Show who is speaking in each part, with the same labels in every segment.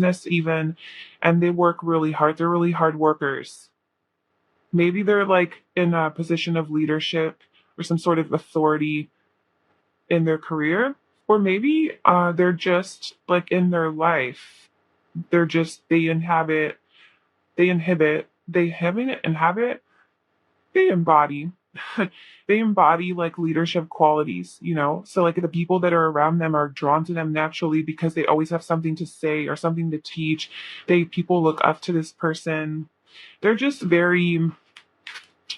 Speaker 1: business even, and they work really hard. They're really hard workers. Maybe they're like in a position of leadership or some sort of authority in their career, or maybe they're just like in their life. They're just they embody they embody like leadership qualities, so like the people that are around them are drawn to them naturally because they always have something to say or something to teach. People look up to this person. They're just very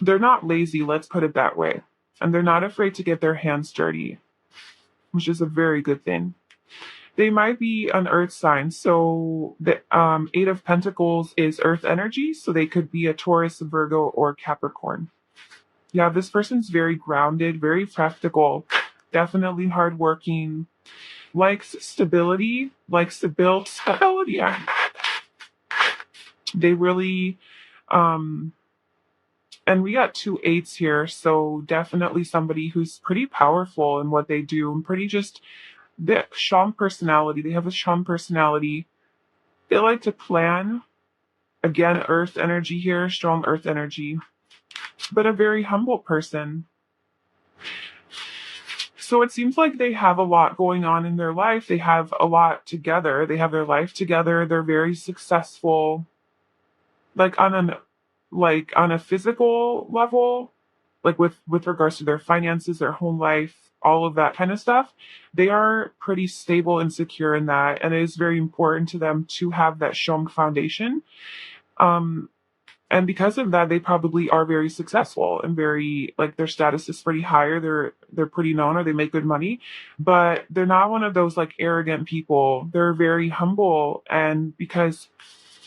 Speaker 1: they're not lazy, let's put it that way, and they're not afraid to get their hands dirty, which is a very good thing. They might be an earth sign. So the Eight of Pentacles is earth energy. So they could be a Taurus, Virgo, or Capricorn. Yeah, this person's very grounded, very practical, definitely hardworking, likes stability, stability. Yeah. They really, um, and we got two eights here. So definitely somebody who's pretty powerful in what they do and pretty just the strong personality. They have a strong personality. They like to plan. Again, earth energy here, strong earth energy, but a very humble person. So it seems like they have a lot going on in their life. They have a lot together. They have their life together. They're very successful. Like on a physical level, like with regards to their finances, their home life, all of that kind of stuff, they are pretty stable and secure in that, and it is very important to them to have that strong foundation. Um, and because of that, they probably are very successful and very like their status is pretty higher. They're pretty known or they make good money, but they're not one of those like arrogant people. They're very humble, and because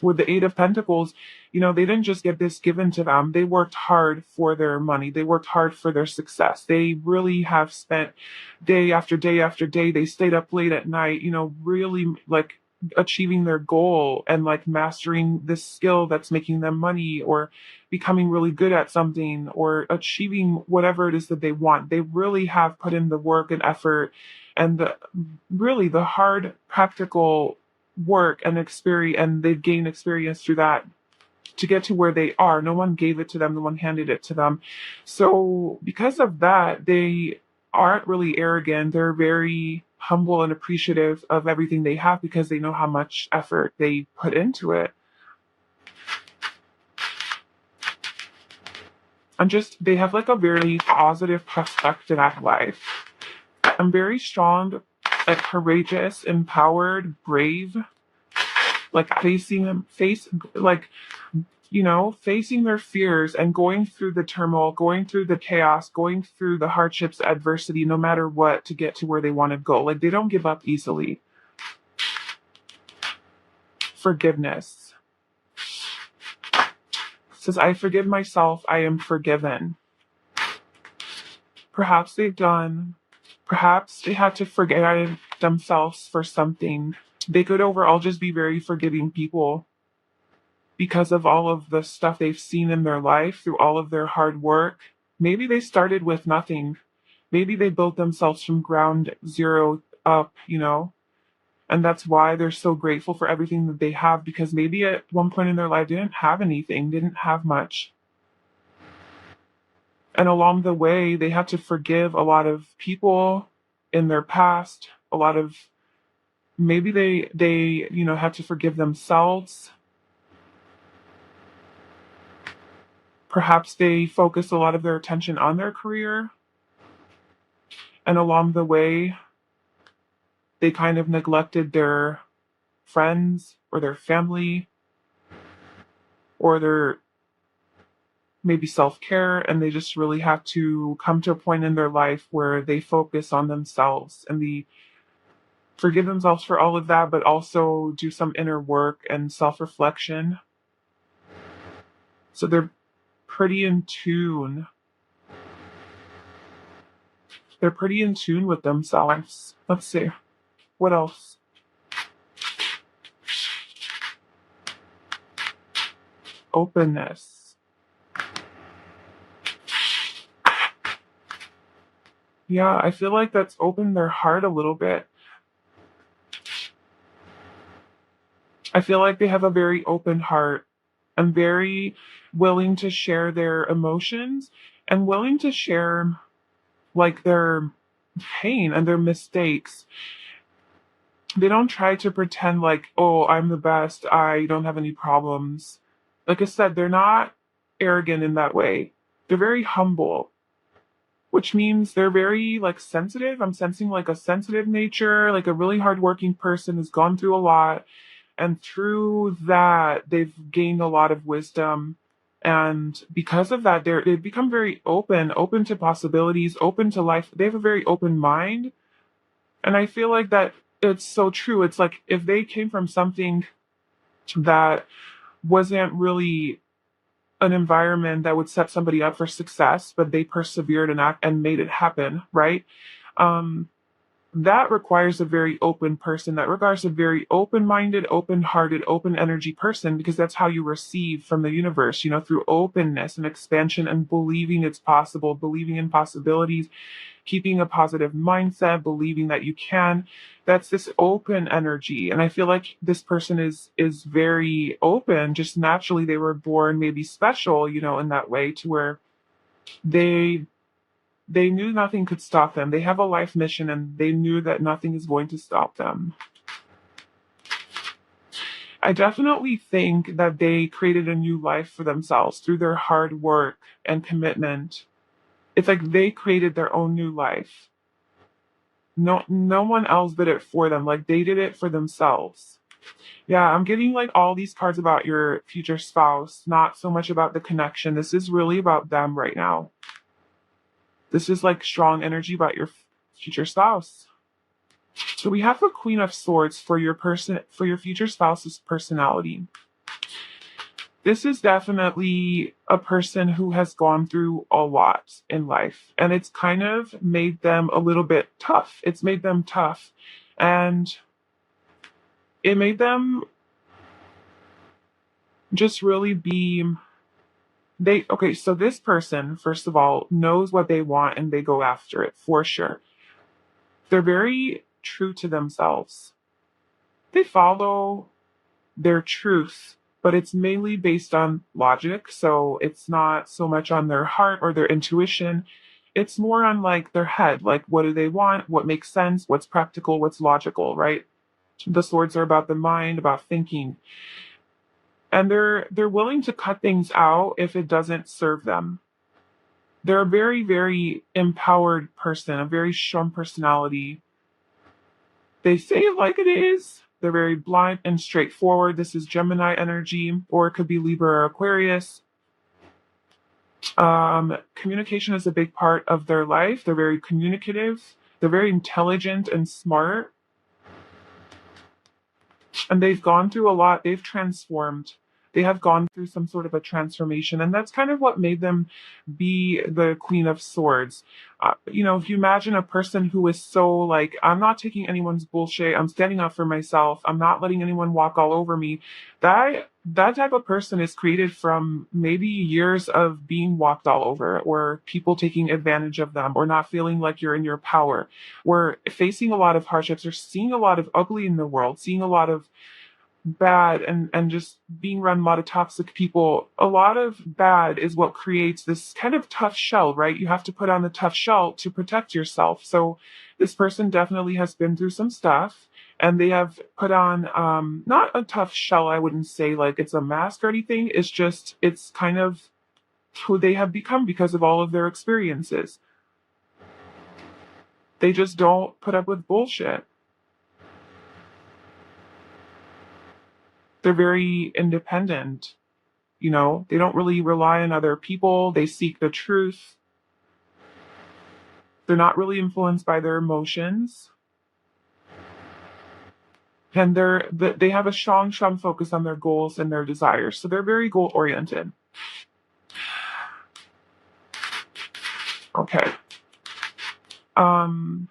Speaker 1: with the Eight of Pentacles, they didn't just get this given to them. They worked hard for their money. They worked hard for their success. They really have spent day after day after day. They stayed up late at night, really like achieving their goal and like mastering this skill that's making them money, or becoming really good at something, or achieving whatever it is that they want. They really have put in the work and effort and really the hard practical work and experience, and they've gained experience through that to get to where they are. No one gave it to them, no one handed it to them. So because of that, they aren't really arrogant. They're very humble and appreciative of everything they have because they know how much effort they put into it. And just they have like a very positive perspective at life. I'm very strong, like courageous, empowered, brave, like facing their fears and going through the turmoil, going through the chaos, going through the hardships, adversity, no matter what, to get to where they want to go. Like they don't give up easily. Forgiveness. It says, I forgive myself, I am forgiven. Perhaps they had to forgive themselves for something. They could overall just be very forgiving people because of all of the stuff they've seen in their life through all of their hard work. Maybe they started with nothing. Maybe they built themselves from ground zero up, and that's why they're so grateful for everything that they have, because maybe at one point in their life they didn't have anything, didn't have much. And along the way, they had to forgive a lot of people in their past, a lot of maybe they had to forgive themselves. Perhaps they focused a lot of their attention on their career, and along the way, they kind of neglected their friends or their family or their maybe self-care, and they just really have to come to a point in their life where they focus on themselves and they forgive themselves for all of that, but also do some inner work and self-reflection. So they're pretty in tune. They're pretty in tune with themselves. Let's see. What else? Openness. Yeah, I feel like that's opened their heart a little bit. I feel like they have a very open heart and very willing to share their emotions and willing to share like their pain and their mistakes. They don't try to pretend like, oh, I'm the best, I don't have any problems. Like I said, they're not arrogant in that way. They're very humble, which means they're very like sensitive. I'm sensing like a sensitive nature, like a really hardworking person who's gone through a lot. And through that, they've gained a lot of wisdom. And because of that, they've become very open to possibilities, open to life. They have a very open mind. And I feel like that it's so true. It's like if they came from something that wasn't really an environment that would set somebody up for success, but they persevered and made it happen, right? Um, that requires a very open person. That requires a very open-minded, open-hearted, open energy person, because that's how you receive from the universe, through openness and expansion and believing it's possible, believing in possibilities, keeping a positive mindset, believing that you can. That's this open energy. And I feel like this person is very open. Just naturally they were born maybe special, in that way, to where they they knew nothing could stop them. They have a life mission and they knew that nothing is going to stop them. I definitely think that they created a new life for themselves through their hard work and commitment. It's like they created their own new life. No one else did it for them. Like they did it for themselves. Yeah, I'm getting like all these cards about your future spouse, not so much about the connection. This is really about them right now. This is like strong energy about your future spouse. So we have a Queen of Swords for your future spouse's personality. This is definitely a person who has gone through a lot in life, and it's kind of made them a little bit tough. It's made them tough, and it made them just really be okay, so this person, first of all, knows what they want and they go after it for sure. They're very true to themselves. They follow their truth, but it's mainly based on logic. So it's not so much on their heart or their intuition. It's more on like their head, like what do they want, what makes sense, what's practical, what's logical, right? The swords are about the mind, about thinking. And they're willing to cut things out if it doesn't serve them. They're a very, very empowered person, a very strong personality. They say it like it is. They're very blunt and straightforward. This is Gemini energy, or it could be Libra or Aquarius. Communication is a big part of their life. They're very communicative. They're very intelligent and smart. And they've gone through a lot. They've transformed. They have gone through some sort of a transformation. And that's kind of what made them be the Queen of Swords. If you imagine a person who is so like, I'm not taking anyone's bullshit, I'm standing up for myself, I'm not letting anyone walk all over me, that type of person is created from maybe years of being walked all over, or people taking advantage of them, or not feeling like you're in your power, or facing a lot of hardships, or seeing a lot of ugly in the world, seeing a lot of bad, and just being around a lot of toxic people. A lot of bad is what creates this kind of tough shell, right? You have to put on the tough shell to protect yourself. So this person definitely has been through some stuff, and they have put on not a tough shell. I wouldn't say like it's a mask or anything. It's just it's kind of who they have become because of all of their experiences. They just don't put up with bullshit. They're very independent. They don't really rely on other people. They seek the truth. They're not really influenced by their emotions. And they have a strong focus on their goals and their desires. So they're very goal oriented. Okay. Um,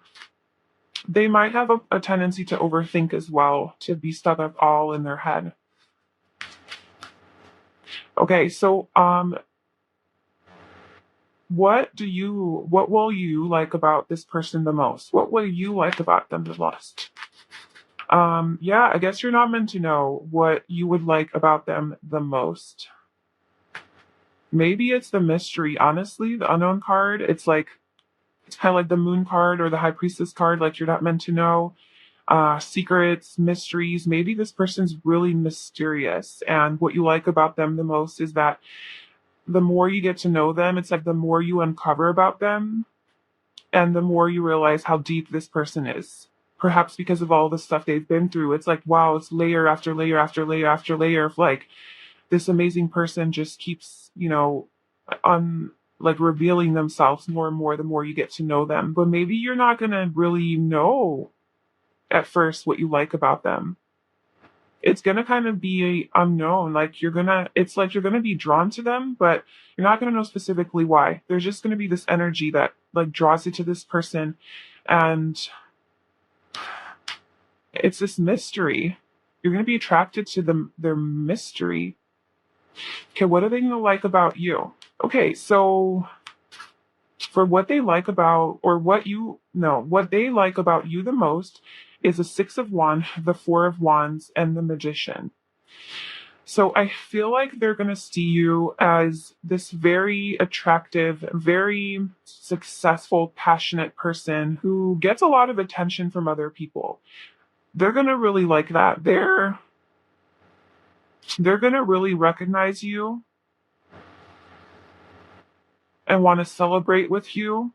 Speaker 1: they might have a tendency to overthink as well, to be stuck up all in their head. Okay, so what will you like about this person the most? What will you like about them the most? Yeah, I guess you're not meant to know what you would like about them the most. Maybe it's the mystery, honestly, the unknown card. It's kind of like the moon card or the high priestess card, like you're not meant to know. Secrets, mysteries. Maybe this person's really mysterious. And what you like about them the most is that the more you get to know them, it's like the more you uncover about them and the more you realize how deep this person is. Perhaps because of all the stuff they've been through. It's like, wow, it's layer after layer after layer after layer of like this amazing person just keeps, on like revealing themselves more and more the more you get to know them. But maybe you're not gonna really know at first what you like about them. It's gonna kind of be unknown. It's like you're gonna be drawn to them, but you're not gonna know specifically why. There's just gonna be this energy that like draws you to this person, and it's this mystery. You're gonna be attracted to their mystery. Okay, what are they gonna like about you? Okay, so for what they like about, or what you know, what they like about you the most is the Six of Wands, the Four of Wands, and the Magician. So I feel like they're going to see you as this very attractive, very successful, passionate person who gets a lot of attention from other people. They're going to really like that. They're going to really recognize you and want to celebrate with you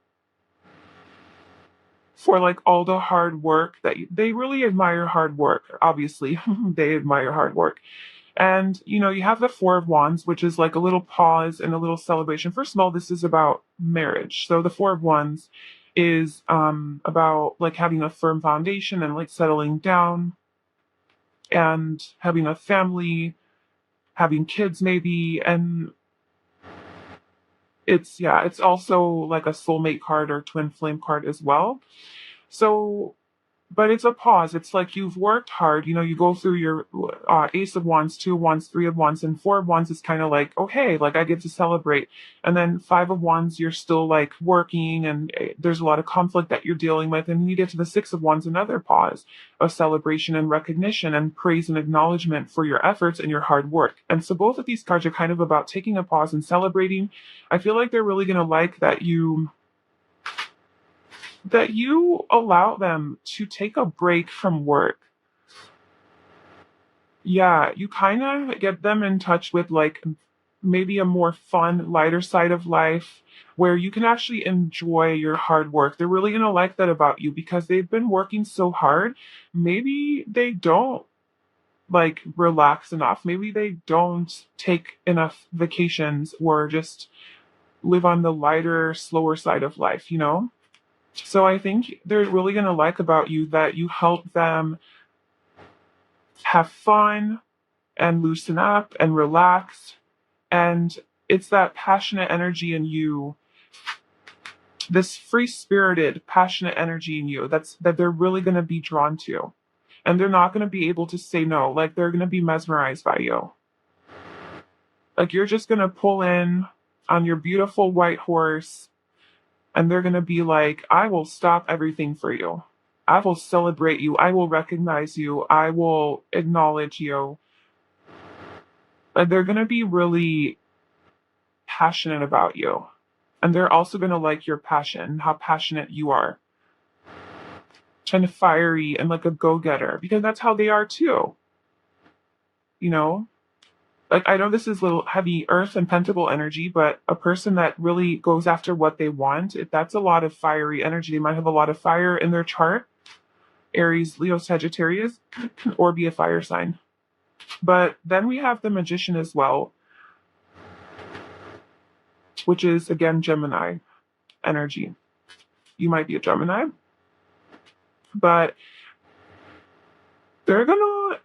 Speaker 1: for like all the hard work they really admire hard work. Obviously, they admire hard work. And you have the Four of Wands, which is like a little pause and a little celebration. First of all, this is about marriage. So the Four of Wands is about like having a firm foundation and like settling down and having a family, having kids maybe, and it's also like a soulmate card or twin flame card as well. So, but it's a pause. It's like you've worked hard. You go through your Ace of Wands, Two of Wands, Three of Wands, and Four of Wands is kind of like, oh, hey, like I get to celebrate. And then Five of Wands, you're still like working and there's a lot of conflict that you're dealing with. And then you get to the Six of Wands, another pause of celebration and recognition and praise and acknowledgement for your efforts and your hard work. And so both of these cards are kind of about taking a pause and celebrating. I feel like they're really going to like that you allow them to take a break from work. Yeah, you kind of get them in touch with like maybe a more fun, lighter side of life where you can actually enjoy your hard work. They're really going to like that about you because they've been working so hard. Maybe they don't like relax enough. Maybe they don't take enough vacations or just live on the lighter, slower side of life. So I think they're really going to like about you that you help them have fun and loosen up and relax. And it's that passionate energy in you, this free spirited, passionate energy in you that they're really going to be drawn to. And they're not going to be able to say no. Like they're going to be mesmerized by you. Like you're just going to pull in on your beautiful white horse and they're going to be like, I will stop everything for you. I will celebrate you. I will recognize you. I will acknowledge you. And they're going to be really passionate about you. And they're also going to like your passion, how passionate you are. Kind of fiery and like a go-getter because that's how they are too. You know? Like I know this is a little heavy earth and pentacle energy, but a person that really goes after what they want, if that's a lot of fiery energy, they might have a lot of fire in their chart. Aries, Leo, Sagittarius, or be a fire sign. But then we have the Magician as well, which is again Gemini energy. You might be a Gemini, but they're gonna.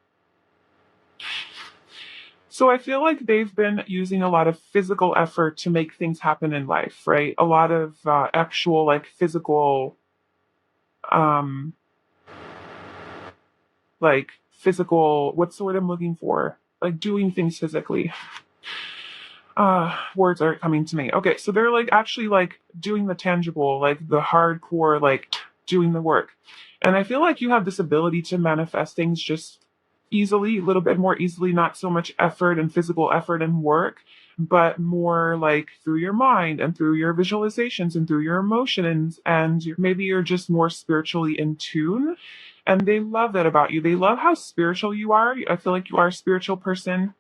Speaker 1: So I feel like they've been using a lot of physical effort to make things happen in life, right? A lot of actual like physical, um, What's the word I'm looking for? Like doing things physically. Words aren't coming to me. Okay, so they're like actually like doing the tangible, like the hardcore, like doing the work. And I feel like you have this ability to manifest things just easily, a little bit more easily, not so much effort and physical effort and work, but more like through your mind and through your visualizations and through your emotions. And maybe you're just more spiritually in tune. And they love that about you. They love how spiritual you are. I feel like you are a spiritual person,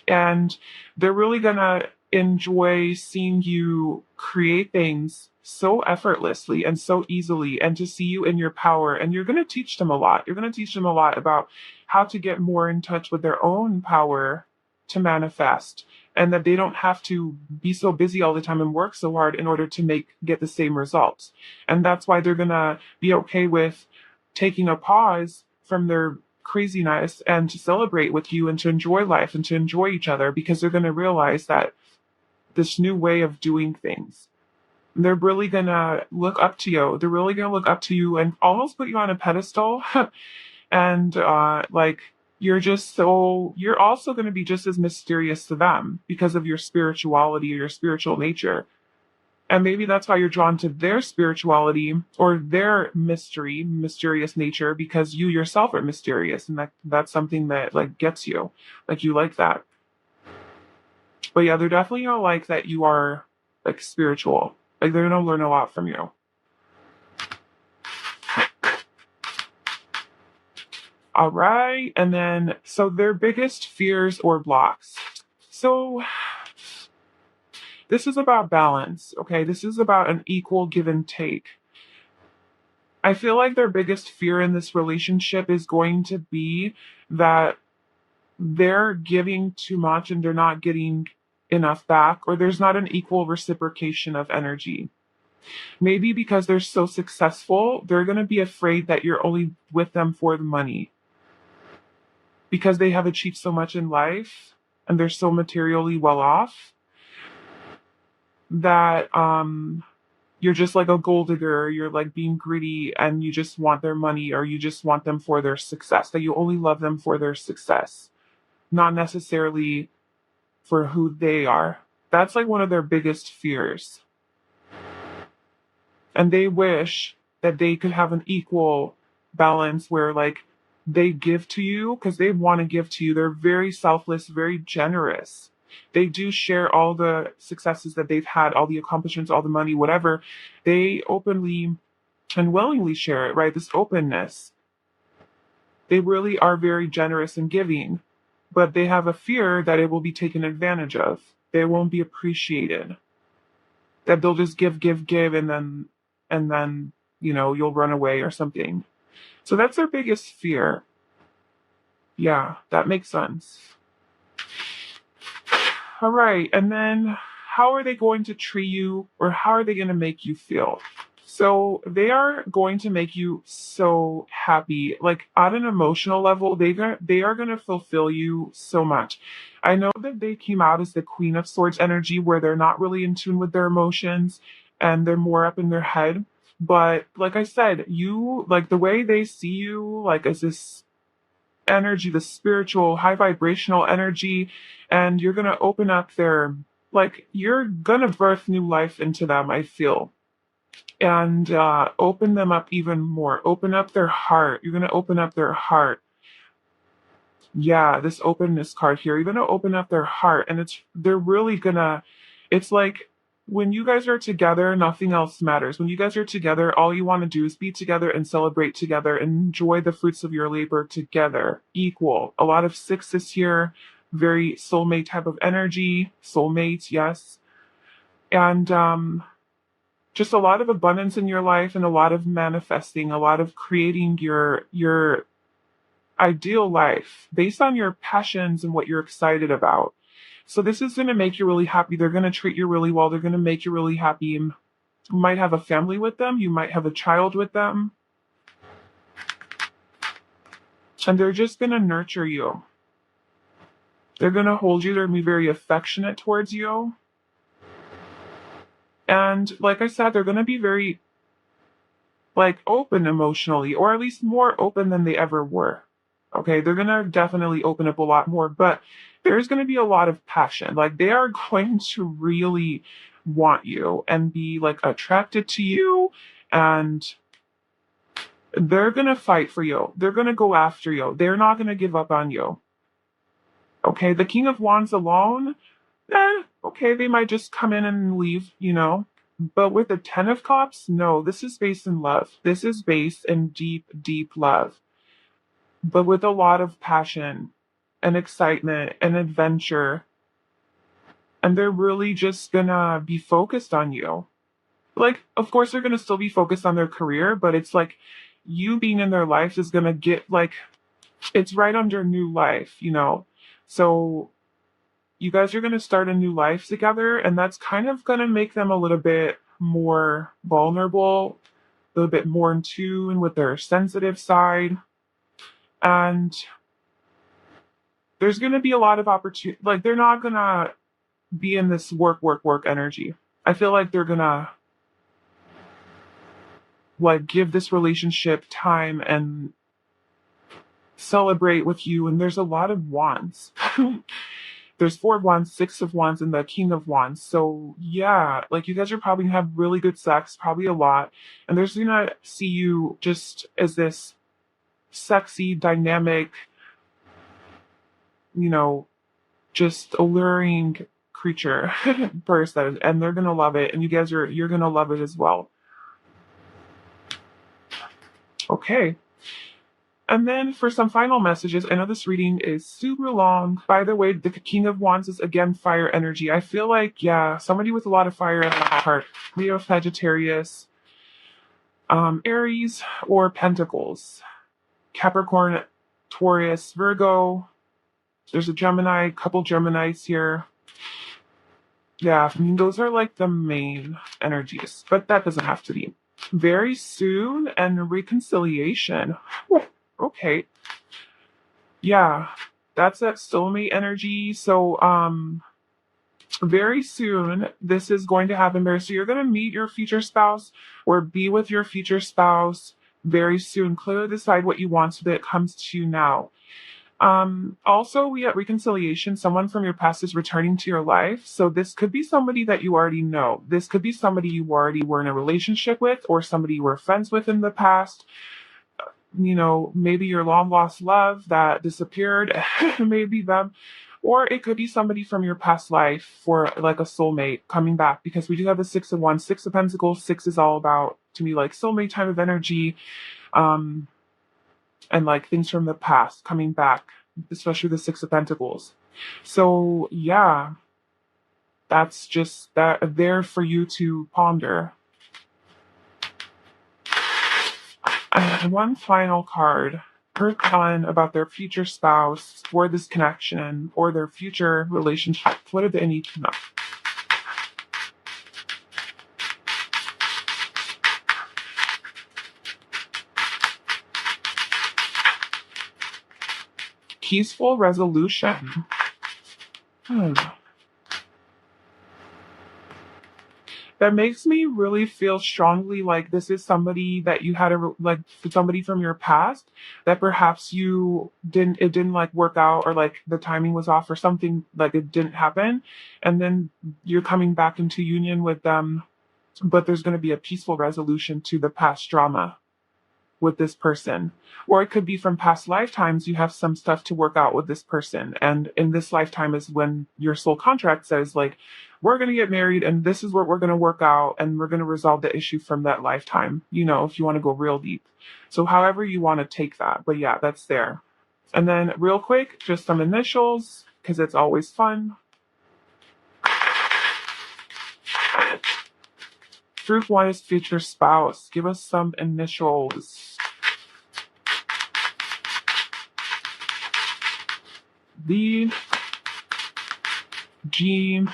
Speaker 1: and they're really gonna enjoy seeing you create things so effortlessly and so easily, and to see you in your power. And you're gonna teach them a lot. You're gonna teach them a lot about how to get more in touch with their own power to manifest, and that they don't have to be so busy all the time and work so hard in order to get the same results. And that's why they're gonna be okay with taking a pause from their craziness and to celebrate with you and to enjoy life and to enjoy each other, because they're going to realize that this new way of doing things, they're really going to look up to you. They're really going to look up to you and almost put you on a pedestal. And like, you're also going to be just as mysterious to them because of your spirituality or your spiritual nature. And maybe that's why you're drawn to their spirituality or their mysterious nature, because you yourself are mysterious, and that's something that like gets you. Like, you like that. But yeah, they're definitely gonna like that you are like spiritual. Like, they're gonna learn a lot from you. All right. And then, so their biggest fears or blocks. So this is about balance, okay? This is about an equal give and take. I feel like their biggest fear in this relationship is going to be that they're giving too much and they're not getting enough back, or there's not an equal reciprocation of energy. Maybe because they're so successful, they're going to be afraid that you're only with them for the money, because they have achieved so much in life and they're so materially well off that you're just like a gold digger. You're like being greedy and you just want their money, or you just want them for their success, that you only love them for their success, not necessarily for who they are. That's like one of their biggest fears. And they wish that they could have an equal balance where like they give to you because they want to give to you. They're very selfless, very generous. They do share all the successes that they've had, all the accomplishments, all the money, whatever. They openly and willingly share it, right? This openness. They really are very generous and giving, but they have a fear that it will be taken advantage of. They won't be appreciated. That they'll just give, and then, you'll run away or something. So that's their biggest fear. Yeah, that makes sense. All right. And then how are they going to treat you, or how are they going to make you feel? So they are going to make you so happy, like on an emotional level. They are going to fulfill you so much. I know that they came out as the Queen of Swords energy, where they're not really in tune with their emotions and they're more up in their head. But like I said, you like the way they see you, like as this energy, the spiritual, high vibrational energy, and you're gonna open up you're gonna birth new life into them, I feel, and open them up even more. Open up their heart. You're gonna open up their heart. Yeah, this openness card here. You're gonna open up their heart, and they're really gonna. It's like when you guys are together, nothing else matters. When you guys are together, all you want to do is be together and celebrate together and enjoy the fruits of your labor together. Equal. A lot of sixes here. Very soulmate type of energy. Soulmates, yes. And just a lot of abundance in your life, and a lot of manifesting, a lot of creating your ideal life based on your passions and what you're excited about. So this is going to make you really happy. They're going to treat you really well. They're going to make you really happy. You might have a family with them. You might have a child with them. And they're just going to nurture you. They're going to hold you. They're going to be very affectionate towards you. And like I said, they're going to be very like open emotionally, or at least more open than they ever were. Okay, they're gonna definitely open up a lot more, but there's gonna be a lot of passion. Like, they are going to really want you and be like attracted to you, and They're gonna fight for you. They're gonna go after you. They're not gonna give up on you. Okay, the King of Wands alone, okay, they might just come in and leave, you know. But with the Ten of Cups, no, this is based in love. This is based in deep, deep love, but with a lot of passion and excitement and adventure. And they're really just gonna be focused on you. Like, of course, they're gonna still be focused on their career, but it's like you being in their life is gonna get like, it's right under new life, you know. So you guys are going to start a new life together, and that's kind of going to make them a little bit more vulnerable, a little bit more in tune with their sensitive side. And there's going to be a lot of opportunity. Like, they're not going to be in this work, work, work energy. I feel like they're going to like give this relationship time and celebrate with you. And there's a lot of wands. There's 4 of Wands, 6 of Wands, and the King of Wands. So yeah, like you guys are probably gonna have really good sex, probably a lot. And there's gonna see you just as this sexy, dynamic, you know, just alluring creature person. And they're gonna love it. And you're gonna love it as well. Okay. And then for some final messages, I know this reading is super long. By the way, the King of Wands is again fire energy. I feel like, yeah, somebody with a lot of fire in their heart. Leo, Sagittarius, Aries, or Pentacles. Capricorn, Taurus, Virgo. There's a Gemini, couple Geminis here. Yeah, I mean, those are like the main energies, but that doesn't have to be. Very soon and reconciliation. Okay. Yeah, that's that soulmate energy. So, very soon, this is going to happen very soon. You're going to meet your future spouse or be with your future spouse very soon. Clearly decide what you want so that it comes to you now. Also, we at reconciliation, someone from your past is returning to your life. So this could be somebody that you already know. This could be somebody you already were in a relationship with or somebody you were friends with in the past. You know, maybe your long lost love that disappeared, maybe them, or it could be somebody from your past life for like a soulmate coming back because we do have the 6 of Wands, 6 of Pentacles. 6 is all about to me like soulmate type of energy, um, and like things from the past coming back, especially the 6 of Pentacles. So yeah, that's just that there for you to ponder. One final card. Per telling about their future spouse or this connection or their future relationship. What do they need to know? Peaceful resolution. That makes me really feel strongly like this is somebody that you had like somebody from your past that perhaps it didn't like work out or like the timing was off or something like it didn't happen, and then you're coming back into union with them, but there's going to be a peaceful resolution to the past drama with this person. Or it could be from past lifetimes, you have some stuff to work out with this person. And in this lifetime is when your soul contract says, like, we're going to get married and this is what we're going to work out and we're going to resolve the issue from that lifetime, you know, if you want to go real deep. So, however you want to take that. But yeah, that's there. And then, real quick, just some initials because it's always fun. Group 1 is future spouse. Give us some initials. B, G,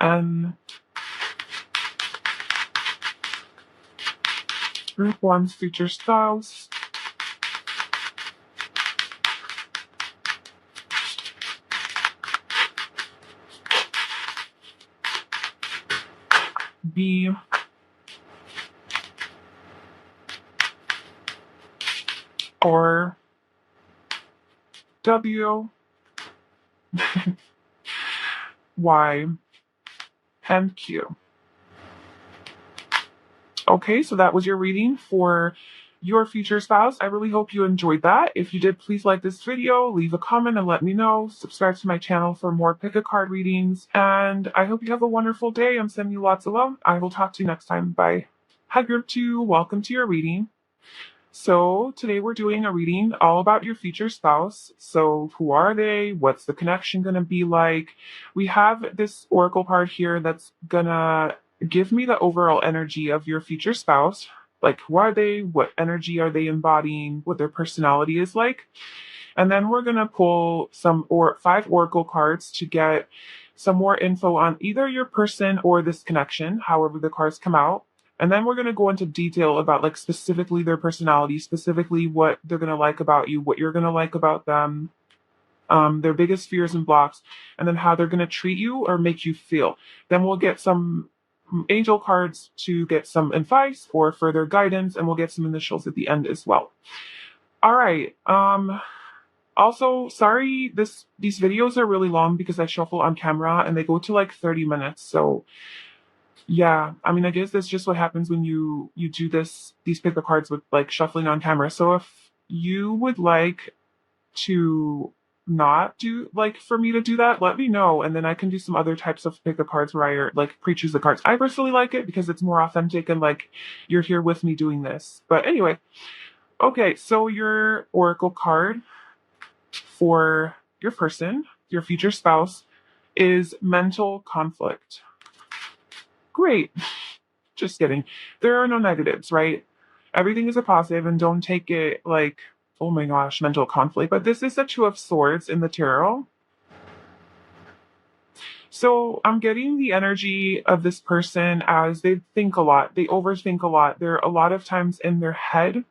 Speaker 1: N. Group 1's future spouse. B, or W, Y, and Q. Okay, so that was your reading for your future spouse. I really hope you enjoyed that. If you did, please like this video, leave a comment and let me know. Subscribe to my channel for more pick a card readings. And I hope you have a wonderful day. I'm sending you lots of love. I will talk to you next time. Bye. Hi, group 2. Welcome to your reading. So today we're doing a reading all about your future spouse. So who are they? What's the connection going to be like? We have this oracle card here that's going to give me the overall energy of your future spouse. Like, who are they? What energy are they embodying? What their personality is like? And then we're going to pull some or 5 oracle cards to get some more info on either your person or this connection, however the cards come out. And then we're going to go into detail about like specifically their personality, specifically what they're going to like about you, what you're going to like about them, their biggest fears and blocks, and then how they're going to treat you or make you feel. Then we'll get some angel cards to get some advice or further guidance, and we'll get some initials at the end as well. All right. Also, sorry, these videos are really long because I shuffle on camera and they go to like 30 minutes. So yeah, I mean, I guess that's just what happens when you do these pick the cards with like shuffling on camera. So if you would like to not do like for me to do that, let me know, and then I can do some other types of pick the cards where I like pre-choose the cards. I personally like it because it's more authentic and like you're here with me doing this. But anyway, okay, so your oracle card for your person, your future spouse, is mental conflict. Great. Just kidding. There are no negatives, right? Everything is a positive, and don't take it like, oh my gosh, mental conflict. But this is a 2 of Swords in the tarot. So I'm getting the energy of this person as they think a lot. They overthink a lot. They're a lot of times in their head.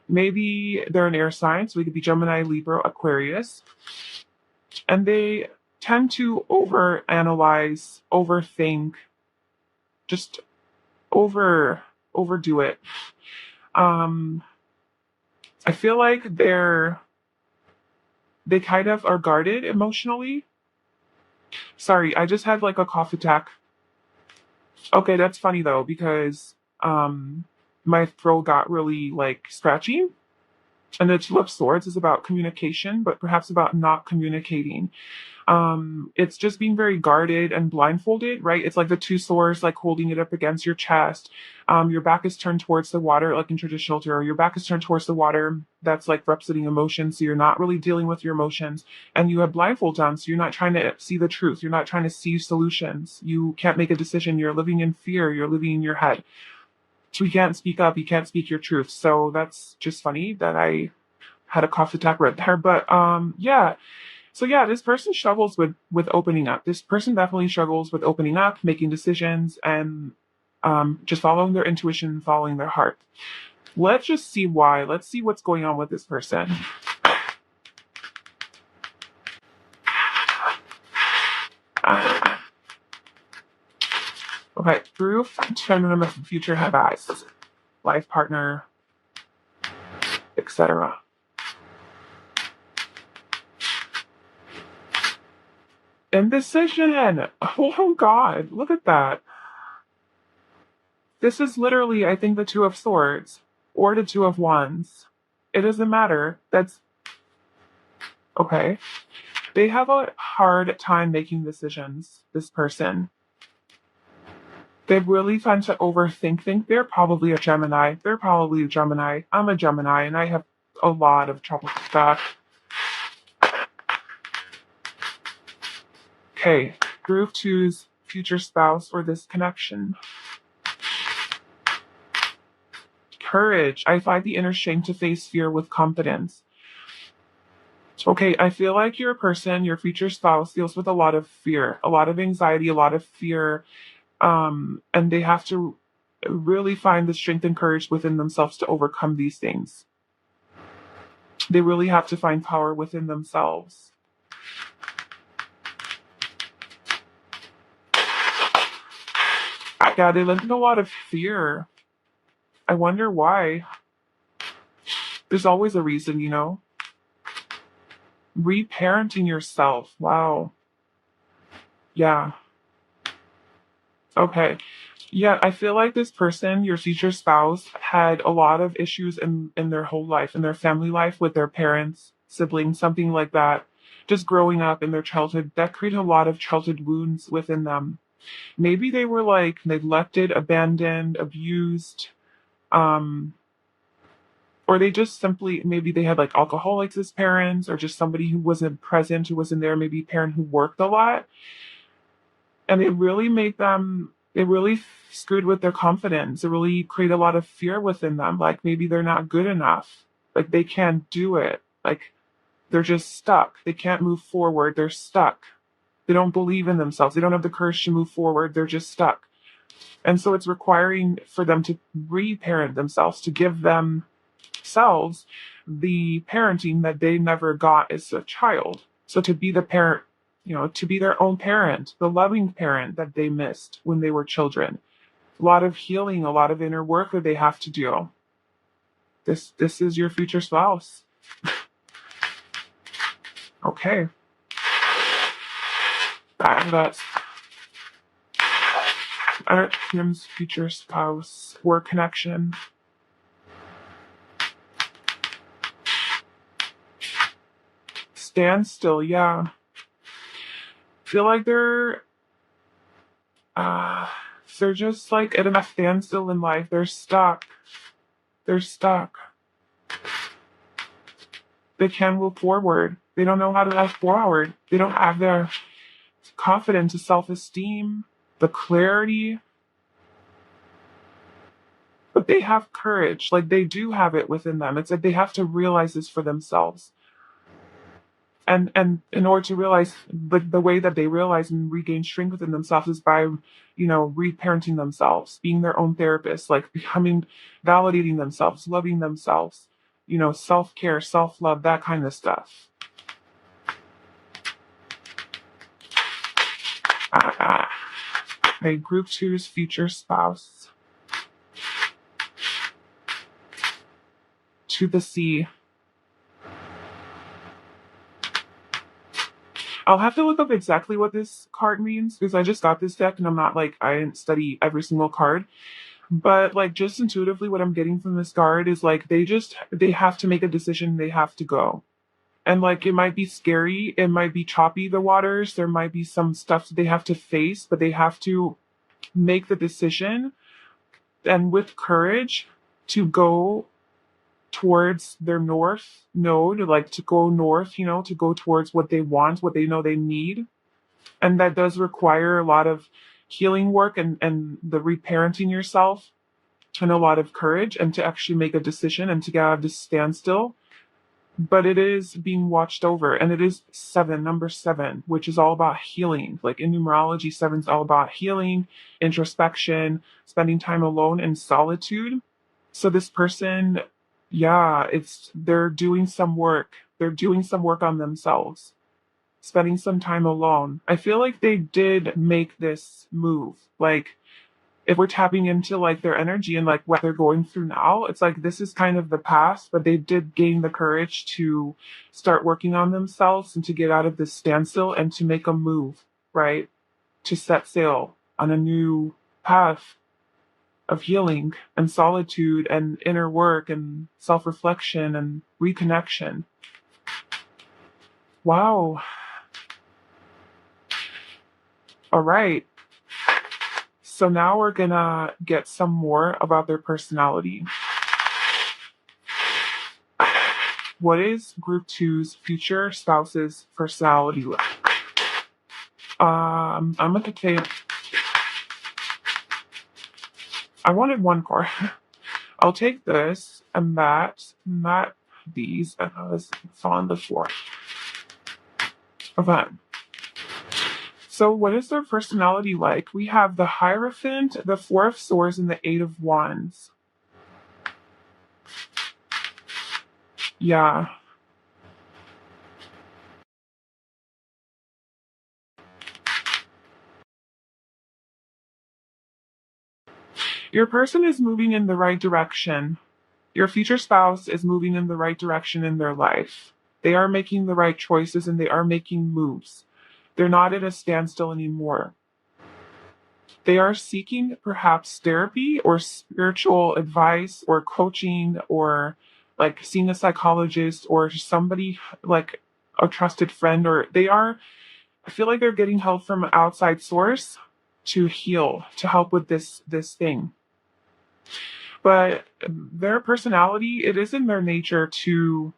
Speaker 1: Maybe they're an air sign, so we could be Gemini, Libra, Aquarius. And they tend to overanalyze, overthink, just overdo it. I feel like they kind of are guarded emotionally. Sorry, I just had like a cough attack. Okay, that's funny though, because my throat got really like scratchy. And the 2 of Swords is about communication, but perhaps about not communicating. It's just being very guarded and blindfolded, right? It's like the 2 swords, like holding it up against your chest. Your back is turned towards the water, like in traditional tarot. Your back is turned towards the water. That's like representing emotions. So you're not really dealing with your emotions, and you have blindfolds on. So you're not trying to see the truth. You're not trying to see solutions. You can't make a decision. You're living in fear. You're living in your head. So you can't speak up. You can't speak your truth. So that's just funny that I had a cough attack right there. But yeah. So yeah, this person struggles with opening up. This person definitely struggles with opening up, making decisions, and just following their intuition, following their heart. Let's just see why. Let's see what's going on with this person. Okay, proof, determinant of future have eyes, life partner, etc. Indecision. Oh God, look at that. This is literally, I think, the 2 of Swords or the 2 of Wands. It doesn't matter. That's okay. They have a hard time making decisions, this person. They really tend to think they're probably a Gemini. They're probably a Gemini. I'm a Gemini, and I have a lot of trouble with that. Okay, group 2's future spouse or this connection. Courage. I find the inner strength to face fear with confidence. Okay, I feel like your person, your future spouse, deals with a lot of fear, a lot of anxiety, a lot of fear, and they have to really find the strength and courage within themselves to overcome these things. They really have to find power within themselves. Yeah, they live in a lot of fear. I wonder why. There's always a reason, you know? Reparenting yourself. Wow. Yeah. Okay. Yeah, I feel like this person, your future spouse, had a lot of issues in their whole life, in their family life with their parents, siblings, something like that. Just growing up in their childhood, that created a lot of childhood wounds within them. Maybe they were like neglected, abandoned, abused, um, or they just simply, maybe they had like alcoholics as parents, or just somebody who wasn't present, who wasn't there, maybe a parent who worked a lot, and it really made them, it really screwed with their confidence. It really created a lot of fear within them, like maybe they're not good enough, like they can't do it, like they're just stuck, they can't move forward, they're stuck, they don't believe in themselves, they don't have the courage to move forward, they're just stuck. And so it's requiring for them to reparent themselves, to give themselves the parenting that they never got as a child. So to be the parent, to be their own parent, the loving parent that they missed when they were children. A lot of healing, a lot of inner work that they have to do. This is your future spouse. Okay. That's Kim's future spouse, work connection. Stand still, yeah. Feel like uh they're just like at a standstill in life. They're stuck. They're stuck. They can't move forward. They don't know how to move forward. They don't have their confidence, the self-esteem, the clarity. But they have courage. Like they do have it within them. It's like they have to realize this for themselves. And in order to realize the way that they realize and regain strength within themselves is by reparenting themselves, being their own therapist, like becoming, validating themselves, loving themselves, self-care, self-love, that kind of stuff. A group two's future spouse. To the sea. I'll have to look up exactly what this card means because I just got this deck and I'm not like, I didn't study every single card. But like just intuitively what I'm getting from this card is like they have to make a decision, they have to go. And like it might be scary, it might be choppy the waters, there might be some stuff that they have to face, but they have to make the decision and with courage to go towards their north node, like to go north, to go towards what they want, what they know they need. And that does require a lot of healing work and the reparenting yourself and a lot of courage and to actually make a decision and to get out of this standstill. But it is being watched over, and it is number seven, which is all about healing. Like in numerology, seven's all about healing, introspection, spending time alone in solitude. So this person, yeah, they're doing some work. They're doing some work on themselves, spending some time alone. I feel like they did make this move. Like if we're tapping into like their energy and like what they're going through now, it's like this is kind of the past, but they did gain the courage to start working on themselves and to get out of this standstill and to make a move, right? To set sail on a new path of healing and solitude and inner work and self-reflection and reconnection. Wow. All right. So now we're gonna get some more about their personality. What is group two's future spouse's personality like? I'm gonna take. I wanted one card. I'll take this and that, not these, and I was on the floor. Okay. So what is their personality like? We have the Hierophant, the Four of Swords, and the Eight of Wands. Yeah. Your person is moving in the right direction. Your future spouse is moving in the right direction in their life. They are making the right choices and they are making moves. They're not at a standstill anymore. They are seeking perhaps therapy or spiritual advice or coaching or like seeing a psychologist or somebody like a trusted friend, or I feel like they're getting help from an outside source to heal, to help with this thing. But their personality, it is in their nature to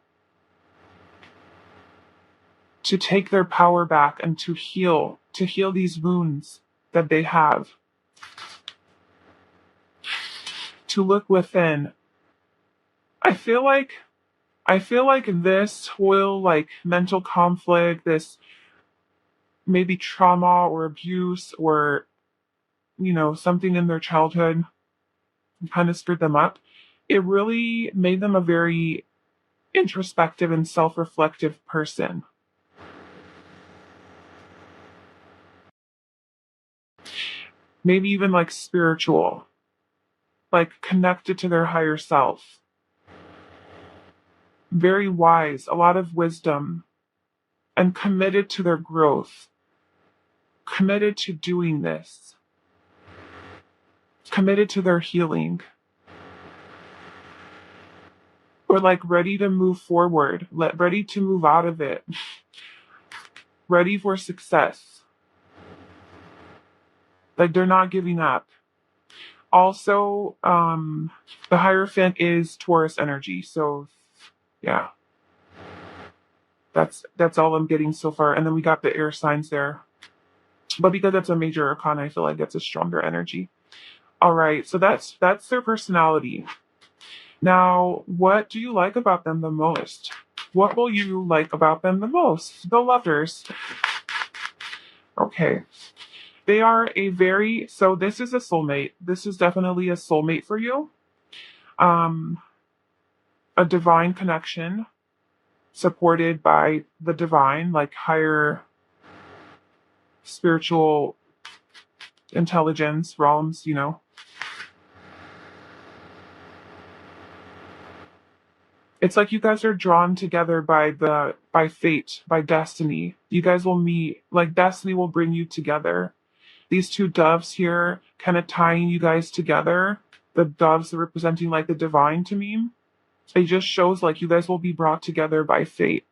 Speaker 1: take their power back and to heal these wounds that they have, to look within. I feel like I feel like this will like mental conflict, this maybe trauma or abuse or something in their childhood kind of stirred them up. It really made them a very introspective and self-reflective person. Maybe even like spiritual, like connected to their higher self. Very wise, a lot of wisdom, and committed to their growth, committed to doing this, committed to their healing, or like ready to move forward, ready to move out of it, ready for success. Like they're not giving up. Also, the Hierophant is Taurus energy, so yeah, that's all I'm getting so far. And then we got the air signs there, but because that's a major arcana, I feel like that's a stronger energy. All right, so that's their personality. Now, what do you like about them the most? What will you like about them the most? The lovers. Okay. They are so this is a soulmate. This is definitely a soulmate for you. Um, a divine connection supported by the divine, like higher spiritual intelligence realms. It's like you guys are drawn together by fate, by destiny. You guys will meet, like destiny will bring you together. These two doves here kind of tying you guys together. The doves are representing like the divine to me. It just shows like you guys will be brought together by fate.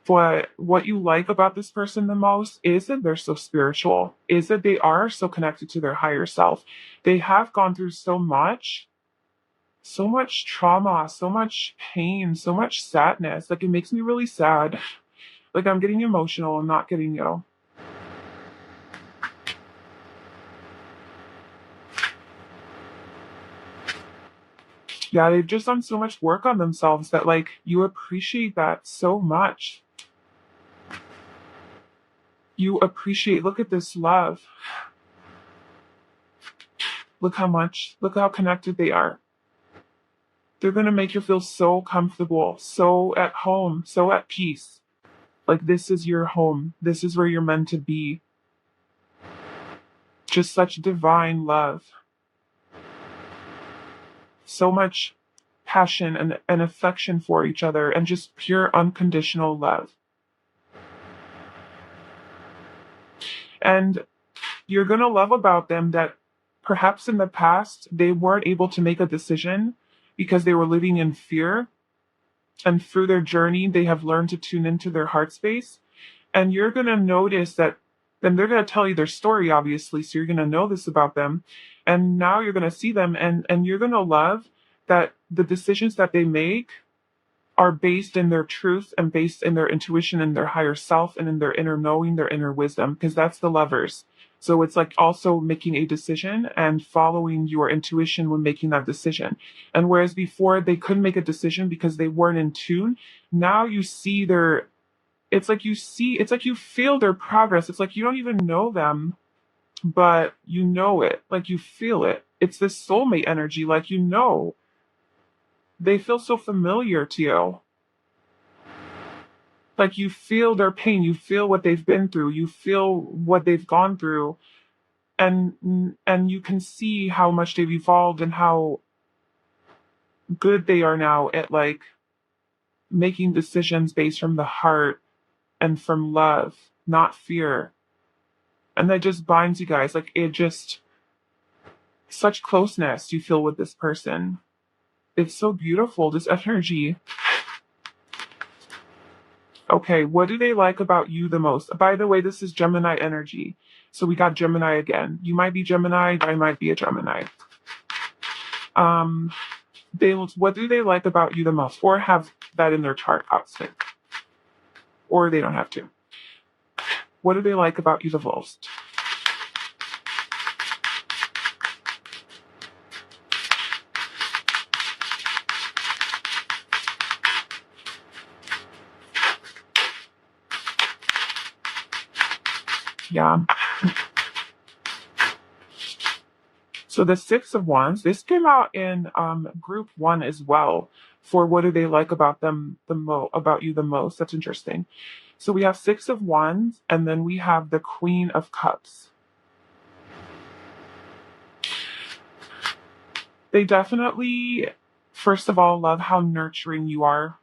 Speaker 1: But what you like about this person the most is that they're so spiritual, is that they are so connected to their higher self. They have gone through so much trauma, so much pain, so much sadness. Like it makes me really sad. Like I'm getting emotional. I'm not getting you. Yeah, they've just done so much work on themselves that like you appreciate that so much. You appreciate, look at this love. Look how connected they are. They're going to make you feel so comfortable, so at home, so at peace. Like this is your home. This is where you're meant to be. Just such divine love. So much passion and affection for each other and just pure unconditional love. And you're going to love about them that perhaps in the past they weren't able to make a decision because they were living in fear. And through their journey, they have learned to tune into their heart space. And you're going to notice that then they're going to tell you their story, obviously. So you're going to know this about them. And now you're going to see them and you're going to love that the decisions that they make are based in their truth and based in their intuition and their higher self and in their inner knowing, their inner wisdom, because that's the lovers. So it's like also making a decision and following your intuition when making that decision. And whereas before they couldn't make a decision because they weren't in tune, now you see it's like you feel their progress. It's like you don't even know them, but you know it. Like you feel it. It's this soulmate energy. Like they feel so familiar to you. Like you feel their pain, you feel what they've been through, you feel what they've gone through, and you can see how much they've evolved and how good they are now at like making decisions based from the heart and from love, not fear. And that just binds you guys. Like it just, such closeness you feel with this person. It's so beautiful, this energy. Okay, what do they like about you the most? By the way, this is Gemini energy. So we got Gemini again. You might be Gemini, I might be a Gemini. Um, what do they like about you the most? Or have that in their chart opposite. Or they don't have to. What do they like about you the most? Yeah. So the Six of Wands, this came out in group 1 as well. For what do they like about them about you the most? That's interesting. So we have Six of Wands, and then we have the Queen of Cups. They definitely, first of all, love how nurturing you are.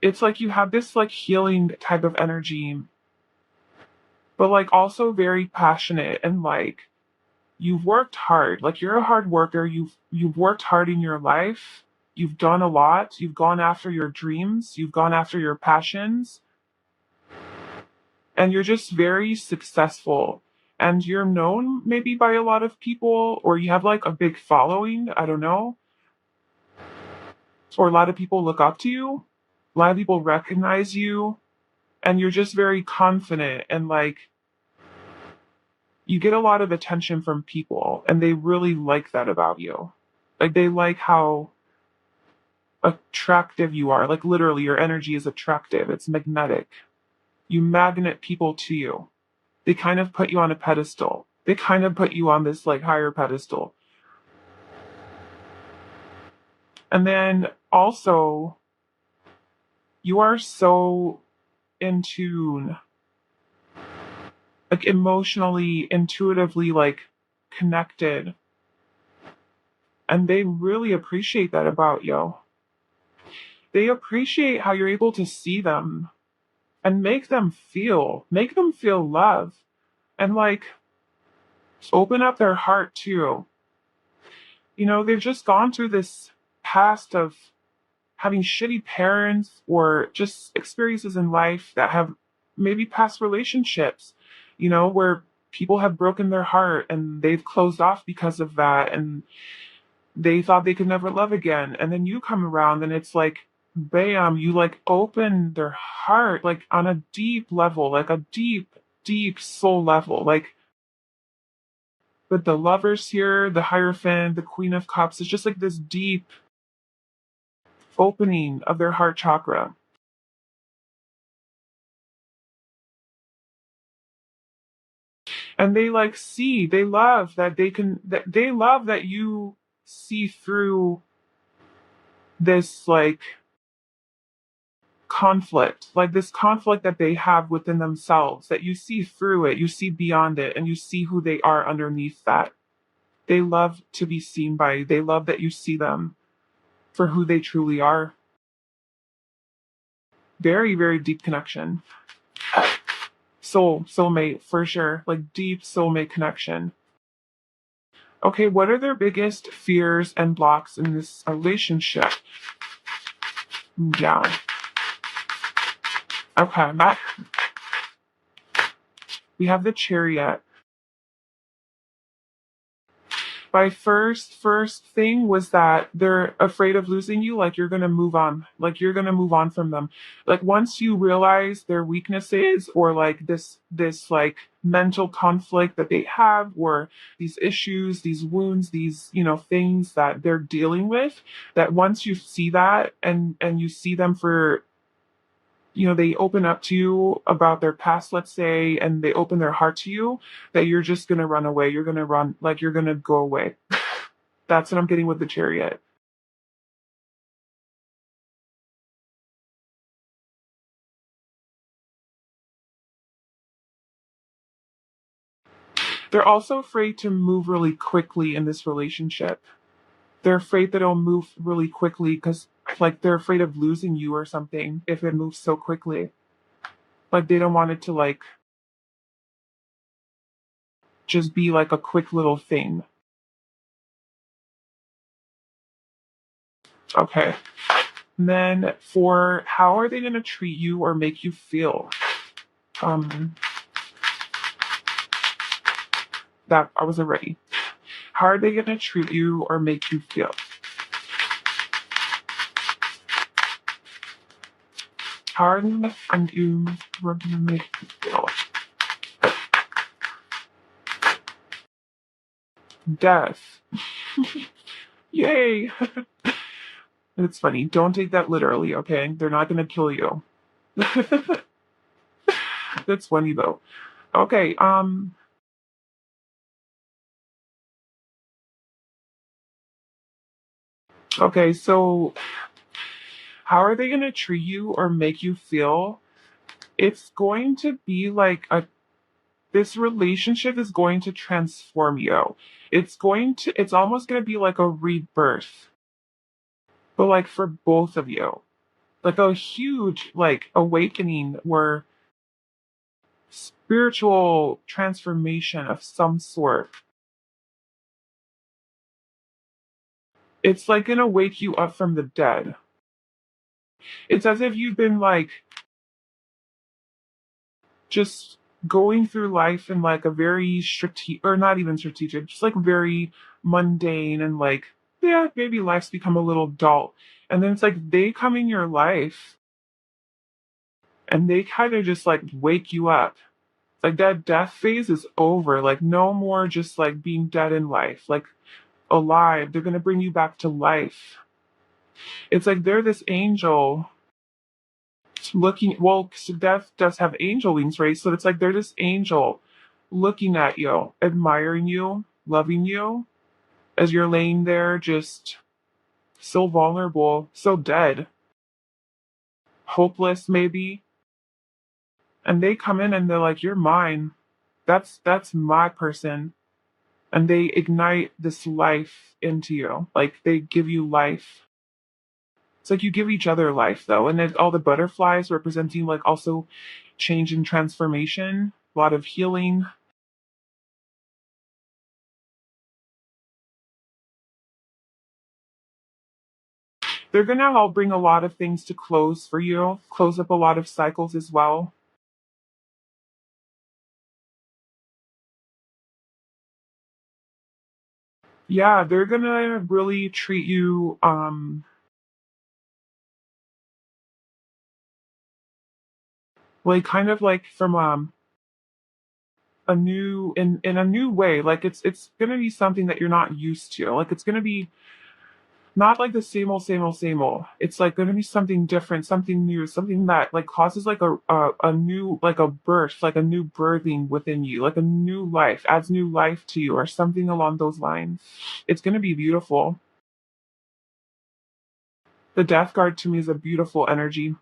Speaker 1: It's like you have this like healing type of energy, but like also very passionate, and like you've worked hard. Like you're a hard worker. You've worked hard in your life. You've done a lot. You've gone after your dreams. You've gone after your passions. And you're just very successful. And you're known maybe by a lot of people, or you have like a big following. I don't know. Or a lot of people look up to you. A lot of people recognize you. And you're just very confident, and like you get a lot of attention from people, and they really like that about you. Like they like how attractive you are. Like literally, your energy is attractive. It's magnetic. You magnet people to you. They kind of put you on a pedestal. They kind of put you on this like higher pedestal. And then also, you are so in tune, like emotionally, intuitively, like connected. And they really appreciate that about you. They appreciate how you're able to see them and make them feel love, and like open up their heart too. You know, they've just gone through this past of having shitty parents or just experiences in life that have maybe past relationships, you know, where people have broken their heart and they've closed off because of that, and they thought they could never love again. And then you come around and it's like, bam, you like open their heart like on a deep level, like a deep, deep soul level. Like with the lovers here, the Hierophant, the Queen of Cups, it's just like this deep opening of their heart chakra. And they like see, they love that they love that you see through this like conflict, like this conflict that they have within themselves, that you see through it, you see beyond it, and you see who they are underneath that. They love to be seen by you. They love that you see them for who they truly are. Very, very deep connection. Soulmate, for sure. Like deep soulmate connection. Okay, what are their biggest fears and blocks in this relationship? Yeah. Okay, we have the Chariot. My first thing was that they're afraid of losing you, like you're gonna move on. Like you're gonna move on from them. Like once you realize their weaknesses, or like this like mental conflict that they have, or these issues, these wounds, these, you know, things that they're dealing with, that once you see that and you see them for, you know, they open up to you about their past, let's say, and they open their heart to you, that you're just going to run away. You're going to run, like you're going to go away. That's what I'm getting with the Chariot. They're also afraid to move really quickly in this relationship. They're afraid that it'll move really quickly because, like, they're afraid of losing you or something if it moves so quickly. Like, they don't want it to, like, just be like a quick little thing. Okay. And then for how are they going to treat you or make you feel? Um, that I wasn't ready. How are they going to treat you or make you feel? How are they going to find you or going to make you feel? Death. Yay! It's funny. Don't take that literally, okay? They're not going to kill you. That's funny though. Okay, okay, so how are they going to treat you or make you feel? It's going to be like a this relationship is going to transform you. It's almost going to be like a rebirth, but like for both of you. Like a huge like awakening where spiritual transformation of some sort. It's like going to wake you up from the dead. It's as if you've been like just going through life in like a very strategic, or not even strategic, just like very mundane and like, yeah, maybe life's become a little dull. And then it's like they come in your life and they kind of just like wake you up. Like that death phase is over. Like no more just like being dead in life, like alive. They're going to bring you back to life. It's like they're this angel looking, well, 'cause death does have angel wings, right? So it's like they're this angel looking at you, admiring you, loving you as you're laying there just so vulnerable, so dead, hopeless maybe. And they come in and they're like, "You're mine. That's my person." And they ignite this life into you. Like they give you life. It's like you give each other life though. And then all the butterflies representing like also change and transformation, a lot of healing. They're gonna help bring a lot of things to close for you, close up a lot of cycles as well. Yeah, they're gonna really treat you like kind of like from a new in a new way. Like it's gonna be something that you're not used to. Like it's gonna be not like the same old, same old, same old. It's like going to be something different, something new, something that like causes like a new like a birth, like a new birthing within you, like a new life, adds new life to you, or something along those lines. It's going to be beautiful. The Death Guard to me is a beautiful energy.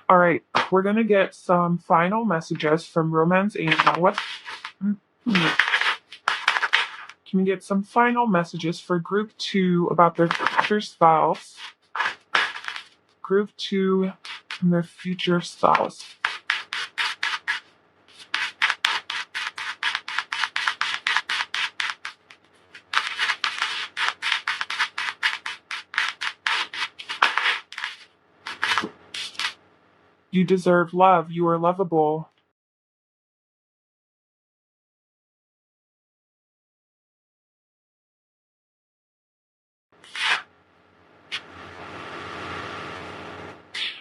Speaker 1: All right, we're gonna get some final messages from Romance Angel. What? Can we get some final messages for Group 2 about their future styles? Group 2 and their future styles. You deserve love. You are lovable.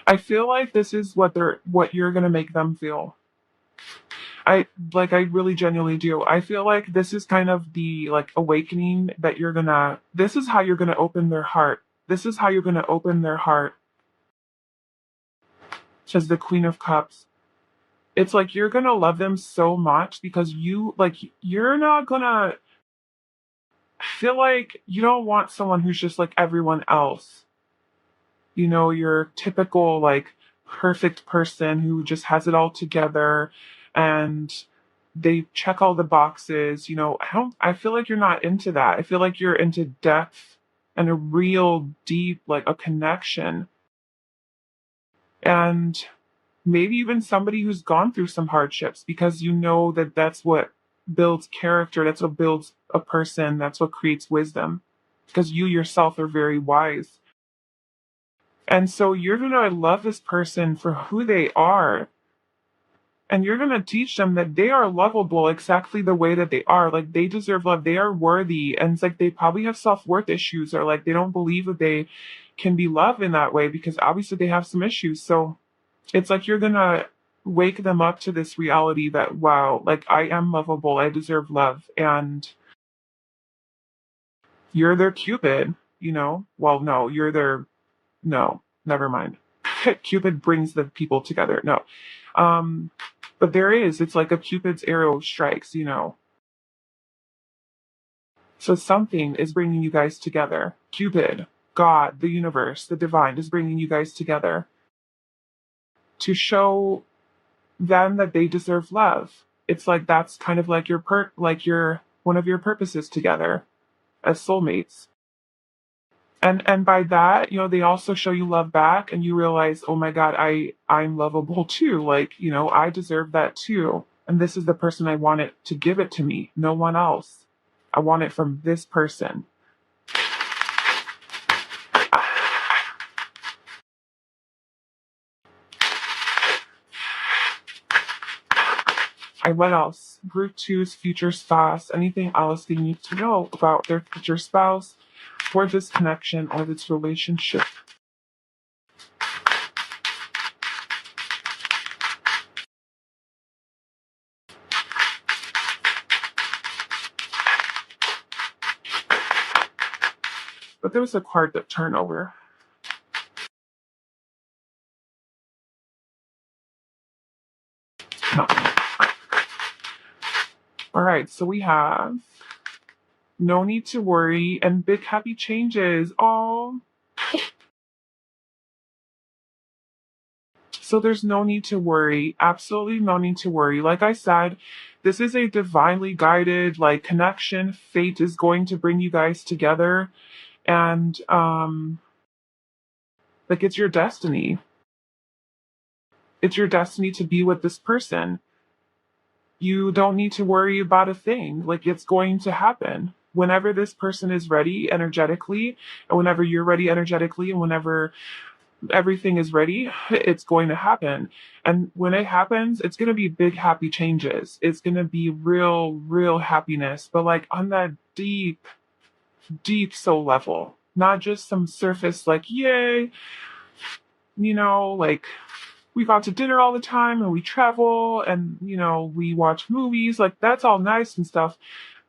Speaker 1: I feel like this is what you're gonna make them feel. I really genuinely do. I feel like this is kind of the like awakening that you're gonna this is how you're gonna open their heart. This is how you're gonna open their heart, says the Queen of Cups. It's like you're gonna love them so much because you're not gonna feel like you don't want someone who's just like everyone else. You know, your typical like perfect person who just has it all together and they check all the boxes. You know, I feel like you're not into that. I feel like you're into depth and a real deep like a connection. And maybe even somebody who's gone through some hardships because you know that that's what builds character. That's what builds a person. That's what creates wisdom. Because you yourself are very wise. And so you're going to love this person for who they are. And you're going to teach them that they are lovable exactly the way that they are. Like they deserve love. They are worthy. And it's like they probably have self-worth issues, or like they don't believe that they can be loved in that way because obviously they have some issues. So it's like you're going to wake them up to this reality that, wow, like I am lovable. I deserve love. And you're their Cupid, you know? Well, no, you're their, no, never mind. Cupid brings the people together. No. Um, but there is, it's like a Cupid's arrow strikes, you know. So something is bringing you guys together. Cupid, God, the universe, the divine is bringing you guys together to show them that they deserve love. It's like that's kind of like your one of your purposes together as soulmates. And by that, you know, they also show you love back and you realize, oh my God, I'm lovable too. Like, you know, I deserve that too. And this is the person I want it to give it to me, no one else. I want it from this person. What else? Group two's future spouse. Anything else they need to know about their future spouse for this connection or this relationship? But there was a card that turned over. No. All right, so we have no need to worry and big happy changes. Oh, so there's no need to worry. Absolutely no need to worry. Like I said, this is a divinely guided like connection. Fate is going to bring you guys together, and like it's your destiny. It's your destiny to be with this person. You don't need to worry about a thing. Like it's going to happen. Whenever this person is ready energetically, and whenever you're ready energetically, and whenever everything is ready, it's going to happen. And when it happens, it's going to be big happy changes. It's going to be real, real happiness, but like on that deep, deep soul level, not just some surface, like, yay, you know, like we go out to dinner all the time and we travel and, you know, we watch movies. Like that's all nice and stuff.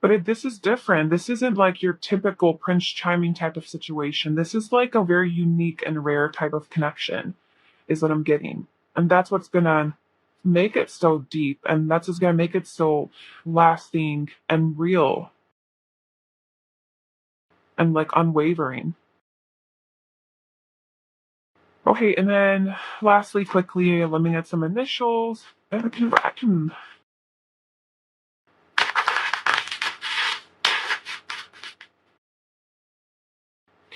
Speaker 1: But this is different. This isn't like your typical Prince Charming type of situation. This is like a very unique and rare type of connection, is what I'm getting. And that's what's gonna make it so deep. And that's what's gonna make it so lasting and real and like unwavering. Okay, and then lastly, quickly, let me get some initials. I can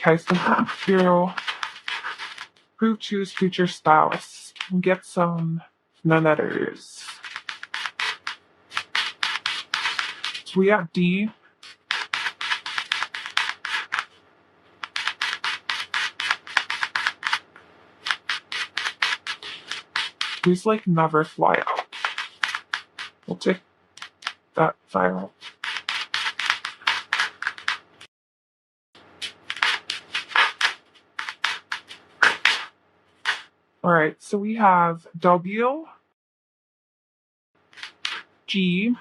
Speaker 1: okay, so zero. Who choose future spouse? Get some letters. So we have D. Please like never fly out. We'll take that file. All right, so we have W, G,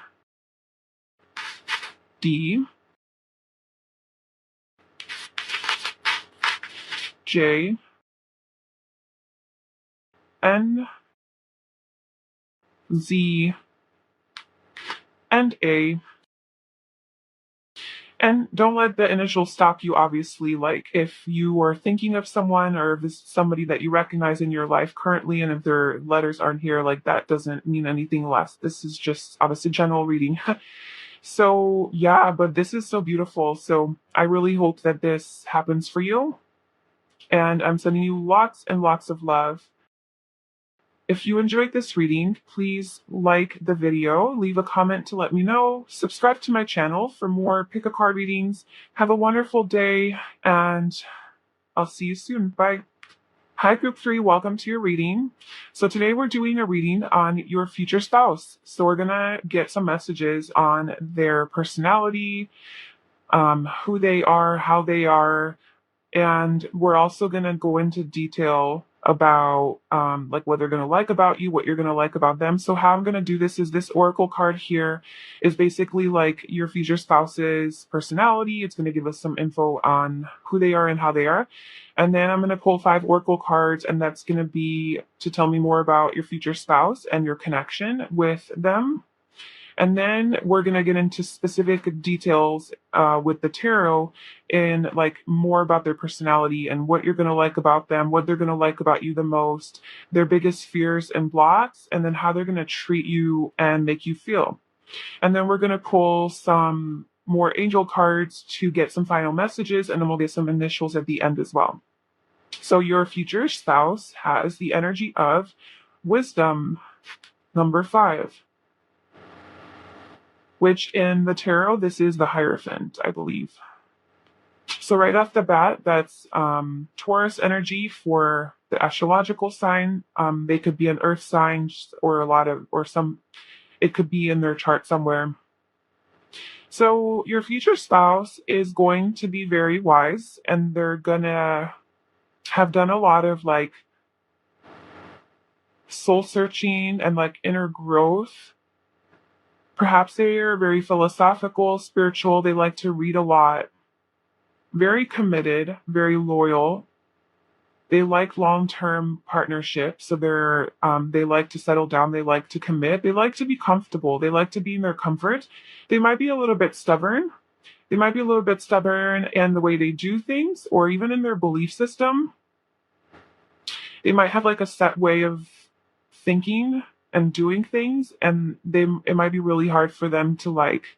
Speaker 1: D, J, N, Z, and A. And don't let the initials stop you, obviously. Like, if you are thinking of someone or if this is somebody that you recognize in your life currently, and if their letters aren't here, like, that doesn't mean anything less. This is just obviously general reading. So, yeah, but this is so beautiful. So, I really hope that this happens for you. And I'm sending you lots and lots of love. If you enjoyed this reading, please like the video, leave a comment to let me know, subscribe to my channel for more pick a card readings. Have a wonderful day, and I'll see you soon. Bye. Hi, Group 3, welcome to your reading. So today we're doing a reading on your future spouse. So we're going to get some messages on their personality, who they are, how they are, and we're also going to go into detail about like what they're going to like about you, what you're going to like about them. So how I'm going to do this is this oracle card here is basically like your future spouse's personality. It's going to give us some info on who they are and how they are. And then I'm going to pull 5 oracle cards, and that's going to be to tell me more about your future spouse and your connection with them. And then we're going to get into specific details with the tarot in like more about their personality and what you're going to like about them, what they're going to like about you the most, their biggest fears and blocks, and then how they're going to treat you and make you feel. And then we're going to pull some more angel cards to get some final messages, and then we'll get some initials at the end as well. So your future spouse has the energy of wisdom, number 5. Which in the tarot, this is the Hierophant, I believe. So right off the bat, that's Taurus energy for the astrological sign. They could be an earth sign it could be in their chart somewhere. So your future spouse is going to be very wise, and they're gonna have done a lot of like soul searching and like inner growth. Perhaps they are very philosophical, spiritual. They like to read a lot. Very committed, very loyal. They like long-term partnerships. So they like to settle down. They like to commit. They like to be comfortable. They like to be in their comfort. They might be a little bit stubborn. They might be a little bit stubborn in the way they do things, or even in their belief system. They might have like a set way of thinking and doing things, and it might be really hard for them to like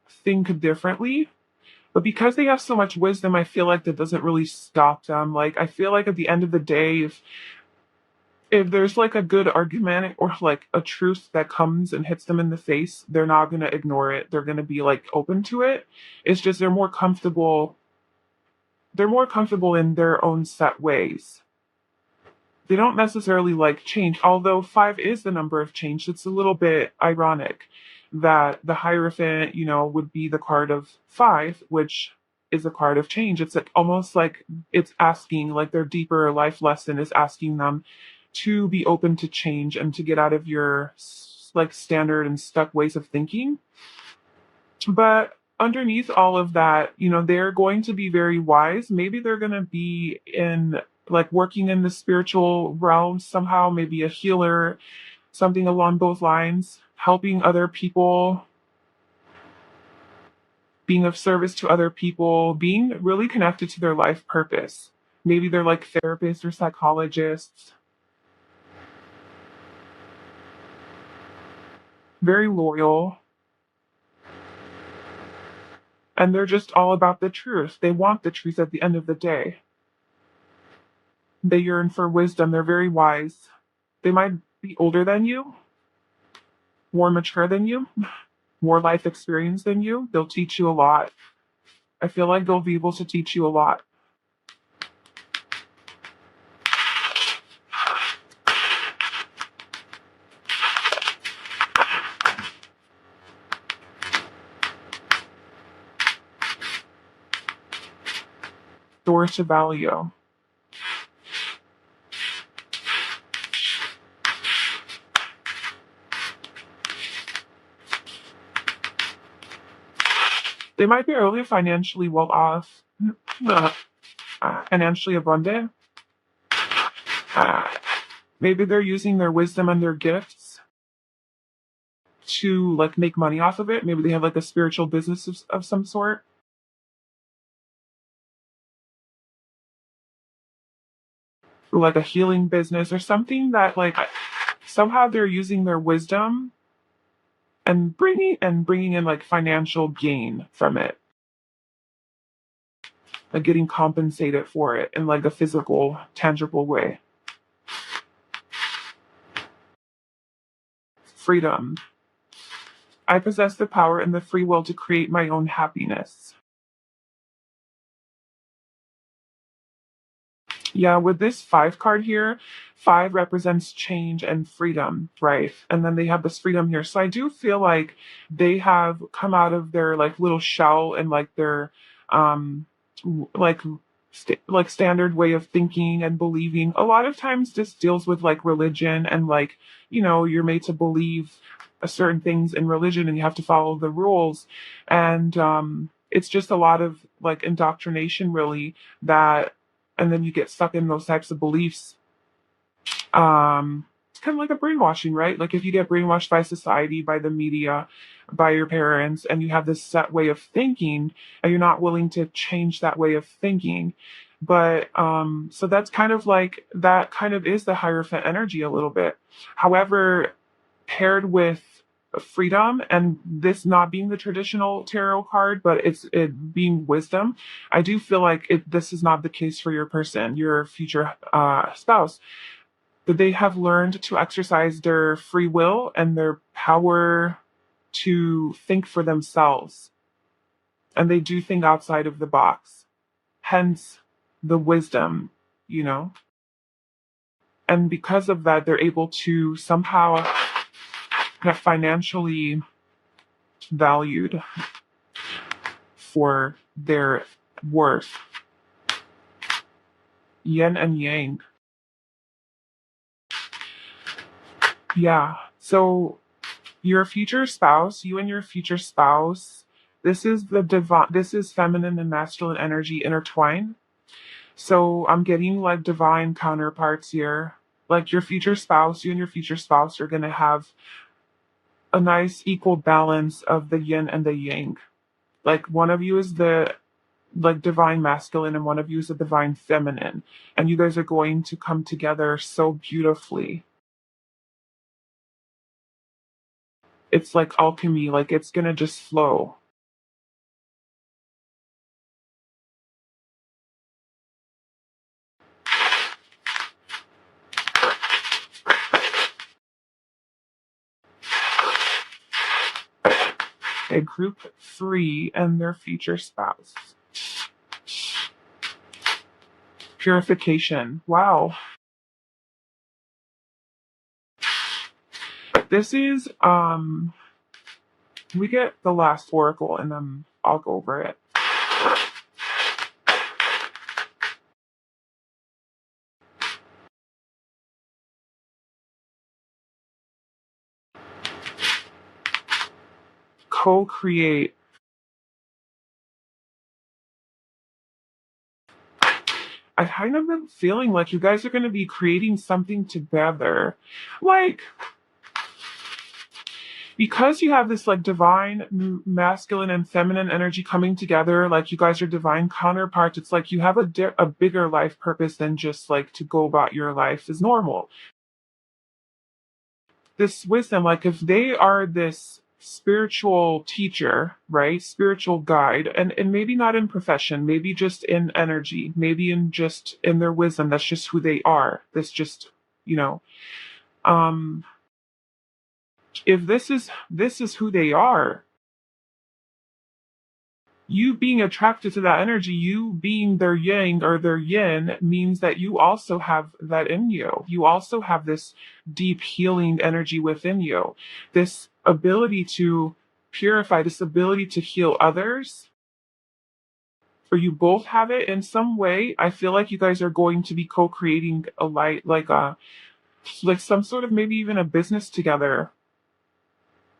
Speaker 1: think differently. But because they have so much wisdom, I feel like that doesn't really stop them. Like I feel like at the end of the day, if there's like a good argument or like a truth that comes and hits them in the face, they're not gonna ignore it. They're gonna be like open to it. It's just they're more comfortable in their own set ways. They don't necessarily like change, although 5 is the number of change. It's a little bit ironic that the Hierophant, would be the card of 5, which is a card of change. It's like almost like it's asking, like their deeper life lesson is asking them to be open to change and to get out of your like standard and stuck ways of thinking. But underneath all of that, they're going to be very wise. Maybe they're going to be in like working in the spiritual realm somehow, maybe a healer, something along those lines, helping other people, being of service to other people, being really connected to their life purpose. Maybe they're like therapists or psychologists. Very loyal. And they're just all about the truth. They want the truth at the end of the day. They yearn for wisdom. They're very wise. They might be older than you, more mature than you, more life experience than you. They'll teach you a lot. I feel like they'll be able to teach you a lot. Taurus Chevalier. They might be really financially well off, financially abundant. Maybe they're using their wisdom and their gifts to like make money off of it. Maybe they have like a spiritual business of some sort. Like a healing business or something that like somehow they're using their wisdom and bringing in like financial gain from it, like getting compensated for it in like a physical, tangible way. freedom. I possess the power and the free will to create my own happiness. Yeah, with this five card here, five represents change and freedom, right? And then they have this freedom here. So I do feel like they have come out of their like little shell and like their like like standard way of thinking and believing. A lot of times this deals with like religion and like, you're made to believe certain things in religion and you have to follow the rules. And it's just a lot of like indoctrination really that and then you get stuck in those types of beliefs. It's kind of like a brainwashing, right? Like if you get brainwashed by society, by the media, by your parents, and you have this set way of thinking, and you're not willing to change that way of thinking. But so that's kind of like that kind of is the Hierophant energy a little bit. However, paired with freedom and this not being the traditional tarot card, but it being wisdom, I do feel like this is not the case for your person, your future spouse. That they have learned to exercise their free will and their power to think for themselves, and they do think outside of the box. Hence, the wisdom, you know. And because of that, they're able to somehow get financially valued for their worth. Yin and yang. Yeah. So your future spouse, you and your future spouse, this is the divine, this is feminine and masculine energy intertwined. So I'm getting like divine counterparts here. Like your future spouse, you and your future spouse are going to have a nice equal balance of the yin and the yang. Like one of you is the like divine masculine and one of you is the divine feminine. And you guys are going to come together so beautifully. It's like alchemy, like it's gonna just flow. A group three and their future spouse. Purification. Wow. This is we get the last oracle and then I'll go over it. Co-create. I kind of been feeling like you guys are going to be creating something together. Like, because you have this like divine masculine and feminine energy coming together, like you guys are divine counterparts, it's like you have a bigger life purpose than just like to go about your life as normal. This wisdom, like if they are this spiritual teacher, right? Spiritual guide, and maybe not in profession, maybe just in energy, maybe in just in their wisdom, that's just who they are. That's just, you know, um, if this is who they are, you being attracted to that energy, you being their yang or their yin means that you also have that in you. You also have this deep healing energy within you, this ability to purify, this ability to heal others. Or you both have it in some way. I feel like you guys are going to be co-creating a light, like some sort of maybe even a business together.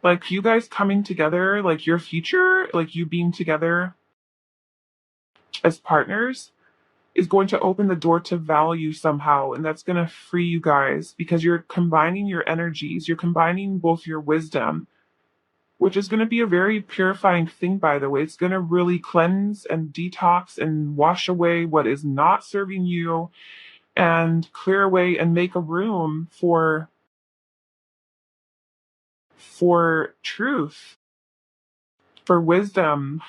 Speaker 1: Like you guys coming together, like your future, like you being together as partners is going to open the door to value somehow, and that's going to free you guys because you're combining your energies, you're combining both your wisdom, which is going to be a very purifying thing, by the way. It's going to really cleanse and detox and wash away what is not serving you and clear away and make a room for truth, for wisdom,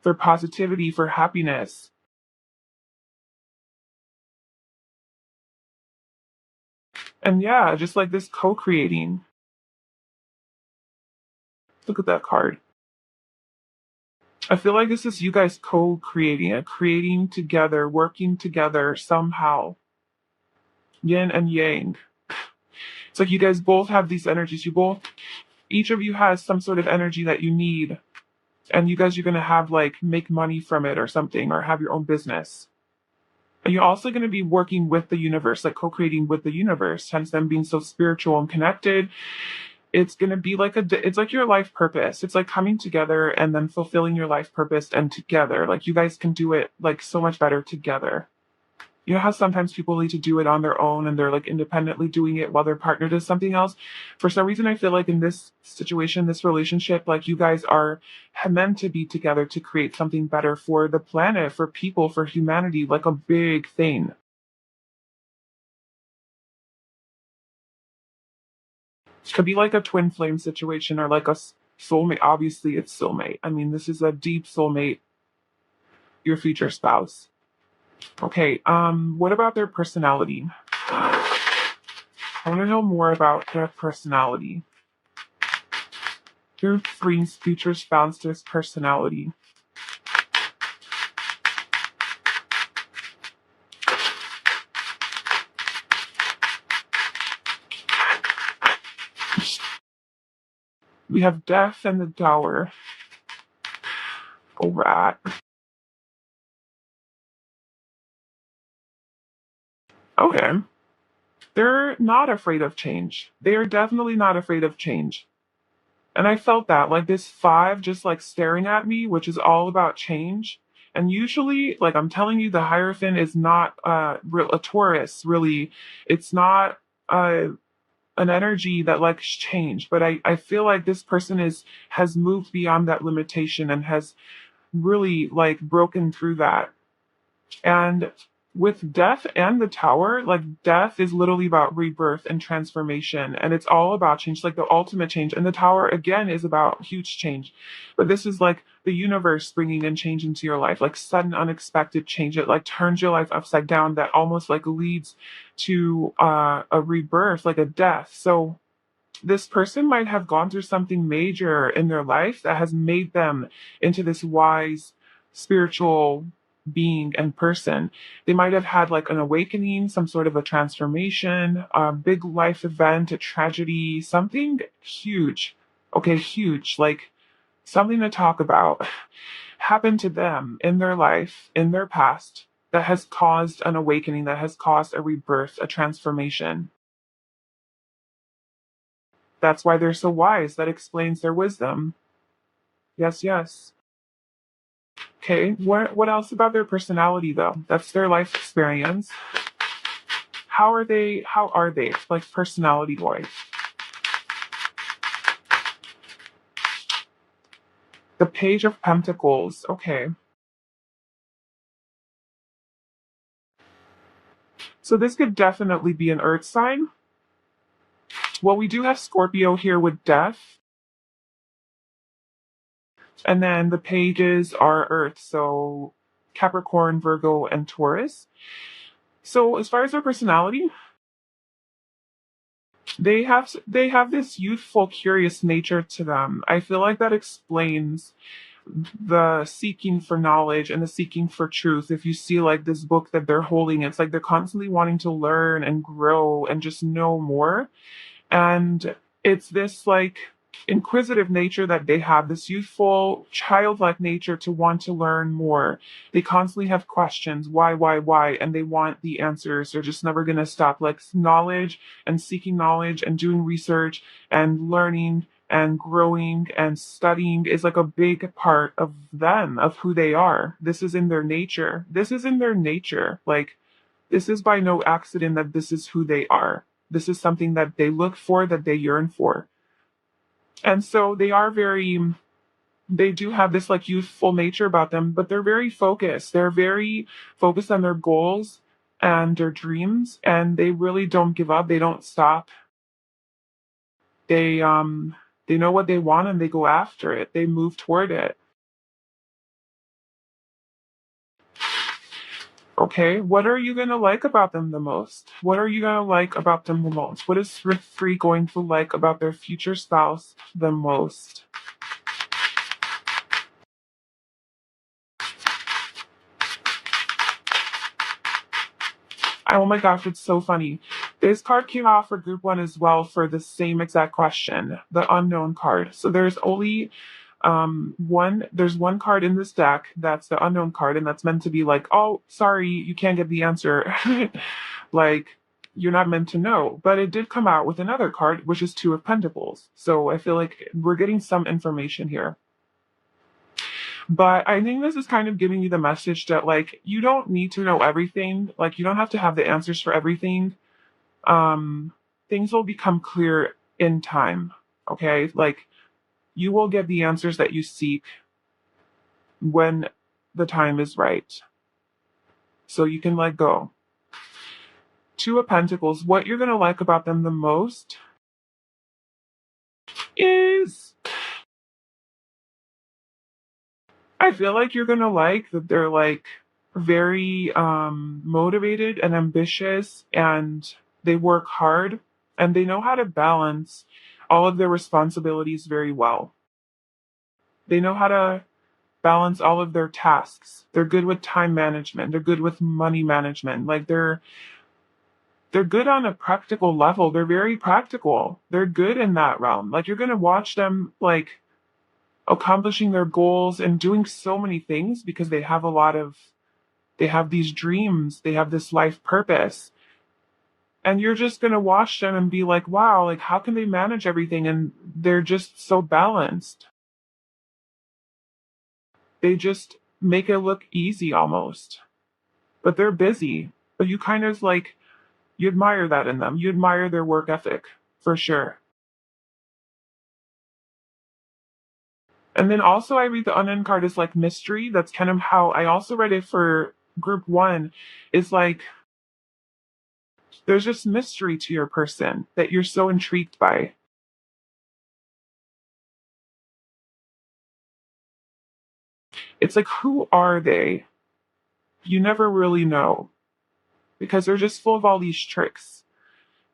Speaker 1: for positivity, for happiness. And yeah, just like this co-creating. Look at that card. I feel like this is you guys co-creating it, creating together, working together somehow. Yin and yang. It's like you guys both have these energies. Each of you has some sort of energy that you need. And you guys are going to have like make money from it or something, or have your own business. And you're also going to be working with the universe, like co-creating with the universe, hence them being so spiritual and connected. It's going to be like it's like your life purpose. It's like coming together and then fulfilling your life purpose and together. Like you guys can do it like so much better together. You know how sometimes people need to do it on their own and they're like independently doing it while their partner does something else? For some reason, I feel like in this situation, this relationship, like you guys are meant to be together to create something better for the planet, for people, for humanity, like a big thing. It could be like a twin flame situation or like a soulmate. Obviously, it's soulmate. I mean, this is a deep soulmate, your future spouse. Okay, what about their personality? I want to know more about their personality. Your friend's future spouse's personality. We have death and the Tower. Oh, rat. Okay. They're not afraid of change. They are definitely not afraid of change. And I felt that, like this five just like staring at me, which is all about change. And usually, like I'm telling you, the Hierophant is not a Taurus, really. It's not an energy that likes change. But I feel like this person has moved beyond that limitation and has really like broken through that. And with death and the Tower, like death is literally about rebirth and transformation, and it's all about change, like the ultimate change. And the Tower again is about huge change, but this is like the universe bringing in change into your life, like sudden, unexpected change. It like turns your life upside down. That almost like leads to a rebirth, like a death. So this person might have gone through something major in their life that has made them into this wise spiritual being and person. They might have had like an awakening, some sort of a transformation, a big life event, a tragedy, something huge. Okay, huge, like something to talk about happened to them in their life, in their past, that has caused an awakening, that has caused a rebirth, a transformation. That's why they're so wise. That explains their wisdom. Yes, yes. Okay, what else about their personality though? That's their life experience. How are they like personality wise? The Page of Pentacles. Okay. So this could definitely be an earth sign. Well, we do have Scorpio here with death. And then the pages are earth, so Capricorn, Virgo, and Taurus. So as far as their personality, they have this youthful, curious nature to them. I feel like that explains the seeking for knowledge and the seeking for truth. If you see like this book that they're holding, it's like they're constantly wanting to learn and grow and just know more. And it's this like inquisitive nature that they have, this youthful, childlike nature to want to learn more. They constantly have questions, why, and they want the answers. They're just never going to stop. Like knowledge and seeking knowledge and doing research and learning and growing and studying is like a big part of them, of who they are. This is in their nature. This is in their nature. Like, this is by no accident that this is who they are. This is something that they look for, that they yearn for. And so they do have this like youthful nature about them, but they're very focused. They're very focused on their goals and their dreams, and they really don't give up. They don't stop. They know what they want and they go after it. They move toward it. Okay, what are you gonna like about them the most? What are you gonna like about them the most? What is Rift Free going to like about their future spouse the most? Oh my gosh, it's so funny. This card came out for group one as well for the same exact question, the unknown card. So there's only there's one card in this deck that's the unknown card, and that's meant to be like, oh, sorry, you can't get the answer. Like, you're not meant to know. But it did come out with another card, which is Two of Pentacles. So I feel like we're getting some information here. But I think this is kind of giving you the message that, like, you don't need to know everything. Like, you don't have to have the answers for everything. Things will become clear in time. Okay? Like, you will get the answers that you seek when the time is right. So you can let go. Two of Pentacles, what you're going to like about them the most is I feel like you're going to like that they're like very motivated and ambitious, and they work hard, and they know how to balance all of their responsibilities very well. They know how to balance all of their tasks. They're good with time management. They're good with money management. Like they're good on a practical level. They're very practical. They're good in that realm. Like, you're going to watch them like accomplishing their goals and doing so many things because they have these dreams, they have this life purpose. And you're just going to watch them and be like, wow, like, how can they manage everything? And they're just so balanced. They just make it look easy almost. But they're busy. But you kind of like, you admire that in them. You admire their work ethic, for sure. And then also I read the unknown card as like mystery. That's kind of how I also read it for group one. Is like there's just mystery to your person that you're so intrigued by. It's like, who are they? You never really know because they're just full of all these tricks.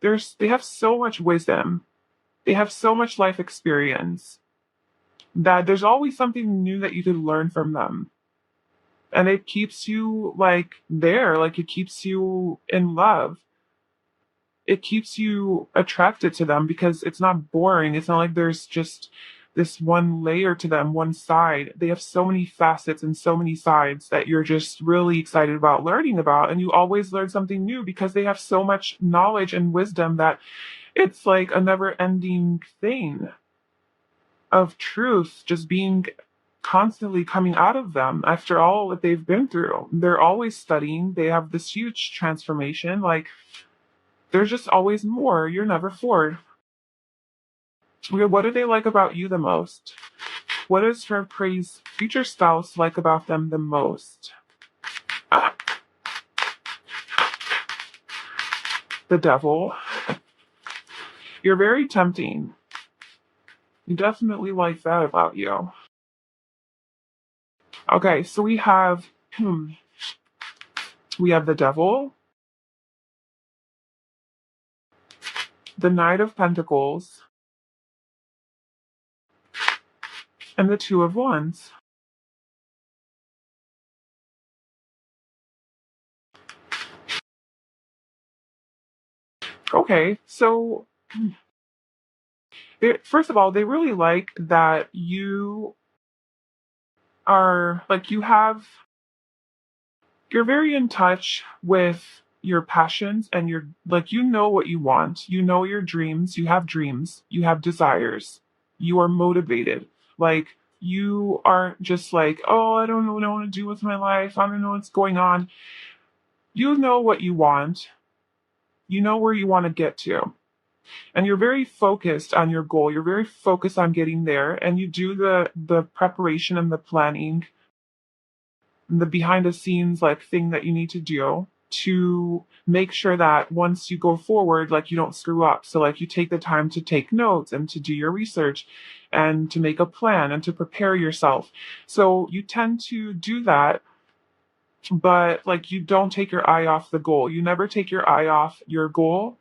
Speaker 1: They have so much wisdom. They have so much life experience that there's always something new that you could learn from them. And it keeps you like there, like it keeps you in love. It keeps you attracted to them because it's not boring. It's not like there's just this one layer to them, one side. They have so many facets and so many sides that you're just really excited about learning about. And you always learn something new because they have so much knowledge and wisdom that it's like a never ending thing of truth just being constantly coming out of them after all that they've been through. They're always studying. They have this huge transformation. Like, there's just always more. You're never bored. What do they like about you the most? What does her praise future spouse like about them the most? Ah, the devil. You're very tempting. You definitely like that about you. Okay, so we have the devil, the Knight of Pentacles, and the Two of Wands. Okay, so first of all, they really like that you are like you're very in touch with your passions, and you're like, you know what you want, you know your dreams, you have desires, you are motivated. Like, you aren't just like, oh, I don't know what I want to do with my life, I don't know what's going on. You know what you want, you know where you want to get to, and you're very focused on your goal, you're very focused on getting there, and you do the preparation and the planning, the behind the scenes like thing that you need to do to make sure that once you go forward, like, you don't screw up. So like, you take the time to take notes and to do your research and to make a plan and to prepare yourself. So you tend to do that, but like, you don't take your eye off the goal. You never take your eye off your goal,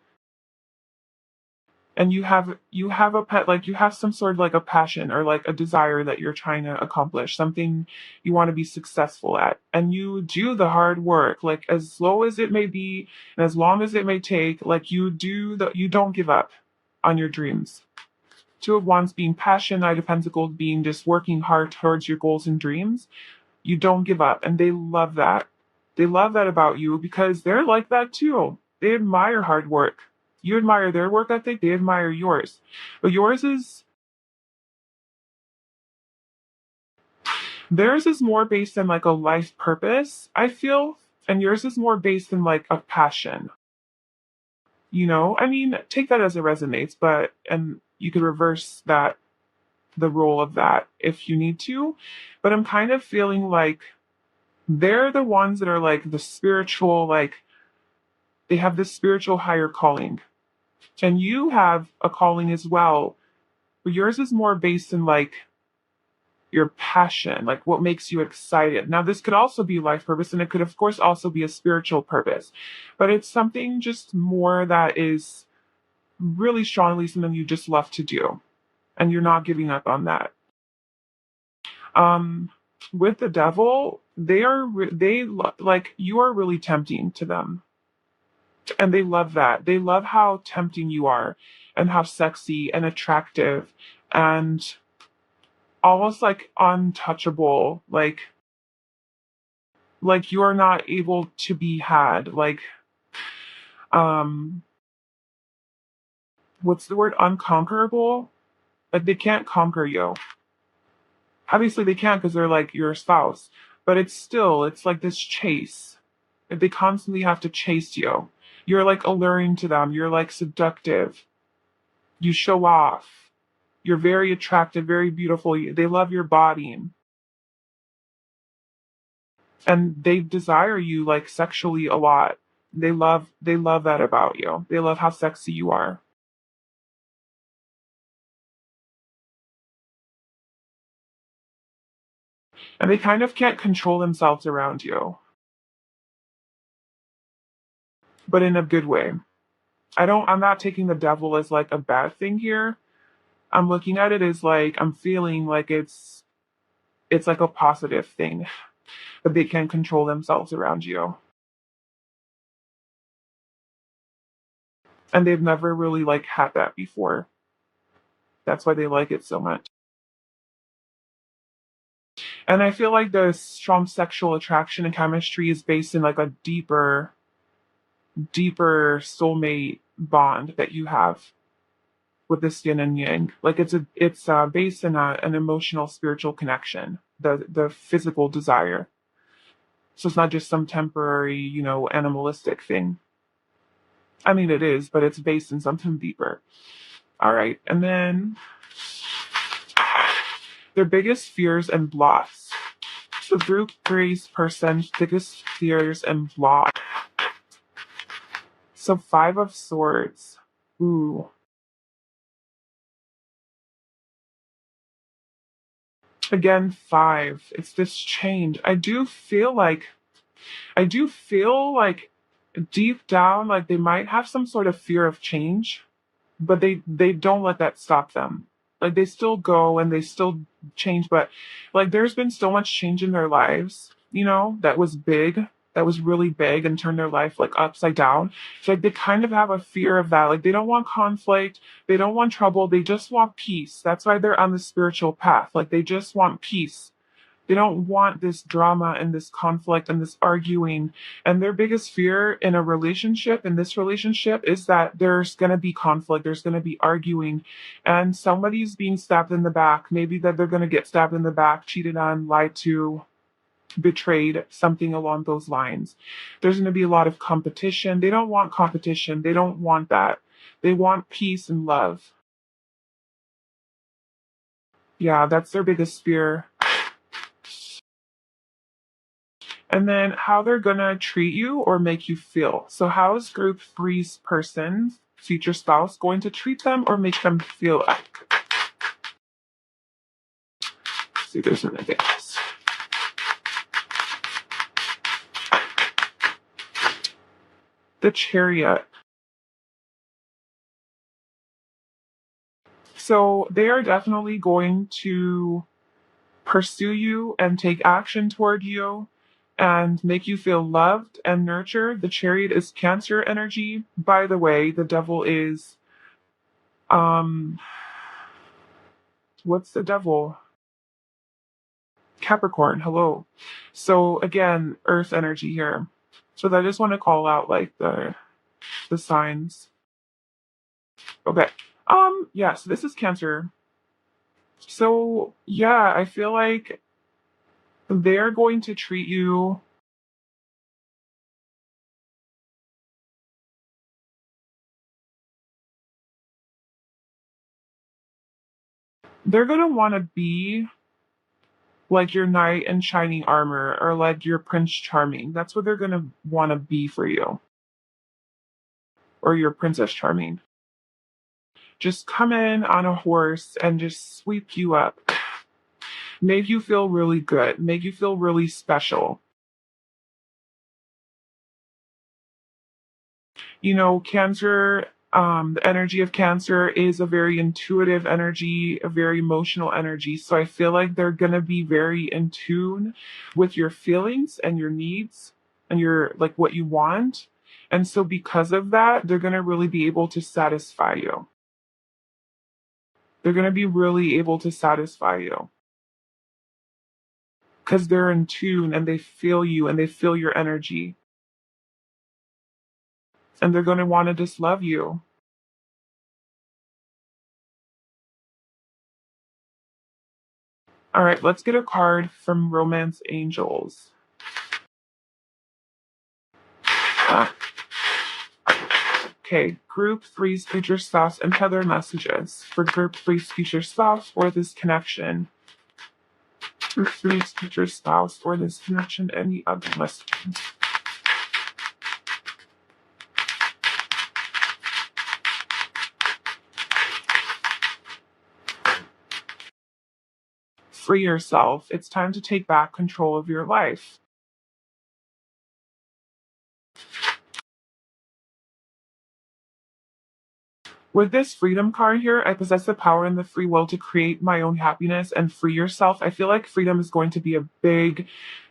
Speaker 1: and you have a pet, like you have some sort of like a passion or like a desire that you're trying to accomplish, something you want to be successful at, and you do the hard work, like as slow as it may be and as long as it may take, like you don't give up on your dreams. Two of Wands being passion, Knight of Pentacles being just working hard towards your goals and dreams. You don't give up, and they love that. They love that about you because they're like that too. They admire hard work. You admire their work ethic, they admire yours. But theirs is more based in like a life purpose, I feel, and yours is more based in like a passion. I mean, take that as it resonates, but and you could reverse that, the role of that if you need to. But I'm kind of feeling like they're the ones that are like the spiritual, like they have this spiritual higher calling. And you have a calling as well, but yours is more based in like your passion, like what makes you excited. Now, this could also be life purpose, and it could, of course, also be a spiritual purpose, but it's something just more that is really strongly something you just love to do, and you're not giving up on that. Um, with the devil, like you are really tempting to them, and they love that. They love how tempting you are, and how sexy and attractive, and almost like untouchable, like you are not able to be had, like um what's the word, unconquerable, like they can't conquer you. Obviously they can't because they're like your spouse, but it's like this chase. Like, they constantly have to chase you. You're like alluring to them, you're like seductive, you show off, you're very attractive, very beautiful, they love your body, and they desire you like sexually a lot. They love that about you. They love how sexy you are. And they kind of can't control themselves around you, but in a good way. I'm not taking the devil as like a bad thing here. I'm looking at it as like I'm feeling like it's like a positive thing that they can control themselves around you. And they've never really like had that before. That's why they like it so much. And I feel like the strong sexual attraction and chemistry is based in like a deeper soulmate bond that you have with this yin and yang. Like it's based in an emotional spiritual connection, the physical desire. So it's not just some temporary, animalistic thing. I mean it is, but it's based in something deeper. All right. And then their biggest fears and blocks. The group three's person's biggest fears and blocks. So 5 of Swords. Ooh. Again, 5. It's this change. I do feel like deep down, like they might have some sort of fear of change, but they don't let that stop them. Like they still go and they still change, but like there's been so much change in their lives, that was big, that was really big and turned their life like upside down. So like they kind of have a fear of that. Like they don't want conflict, they don't want trouble, they just want peace. That's why they're on the spiritual path. Like they just want peace. They don't want this drama and this conflict and this arguing. And their biggest fear in a relationship, in this relationship, is that there's going to be conflict, there's going to be arguing, and somebody's being stabbed in the back. Maybe that they're going to get stabbed in the back, cheated on, lied to, betrayed, something along those lines. There's going to be a lot of competition. They don't want competition. They don't want that. They want peace and love. Yeah, that's their biggest fear. And then how they're gonna treat you or make you feel. So how is group three's person, future spouse, going to treat them or make them feel like? Let's see, there's an advance. The Chariot. So they are definitely going to pursue you and take action toward you and make you feel loved and nurtured. The Chariot is Cancer energy. By the way, the devil is um what's the devil? Capricorn. Hello. So again, earth energy here. So I just want to call out like the signs. Okay. Yes, this is Cancer. So yeah, I feel like they're going to treat you. They're going to want to be like your knight in shining armor or like your Prince Charming. That's what they're going to want to be for you, or your Princess Charming. Just come in on a horse and just sweep you up. Make you feel really good, make you feel really special. You know, Cancer, the energy of Cancer is a very intuitive energy, a very emotional energy. So I feel like they're going to be very in tune with your feelings and your needs and your, like, what you want. And so because of that, they're going to really be able to satisfy you. They're going to be really able to satisfy you because they're in tune and they feel you and they feel your energy. And they're going to want to just love you. All right, let's get a card from Romance Angels. Ah, okay, Group 3's future spouse and other messages. For Group 3's future spouse or this connection. Group 3's future spouse or this connection, any other messages. Free yourself. It's time to take back control of your life. With this freedom card here, I possess the power and the free will to create my own happiness and free yourself. I feel like freedom is going to be a big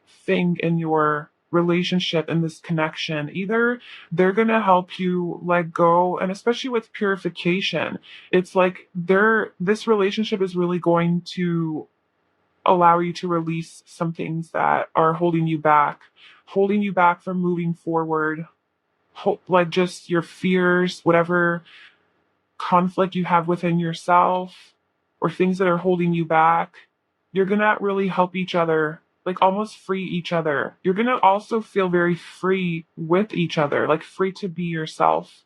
Speaker 1: thing in your relationship and this connection. Either they're going to help you let go, and especially with purification, it's like this relationship is really going to allow you to release some things that are holding you back from moving forward. Like just your fears, whatever conflict you have within yourself or things that are holding you back, you're going to really help each other, like almost free each other. You're going to also feel very free with each other, like free to be yourself.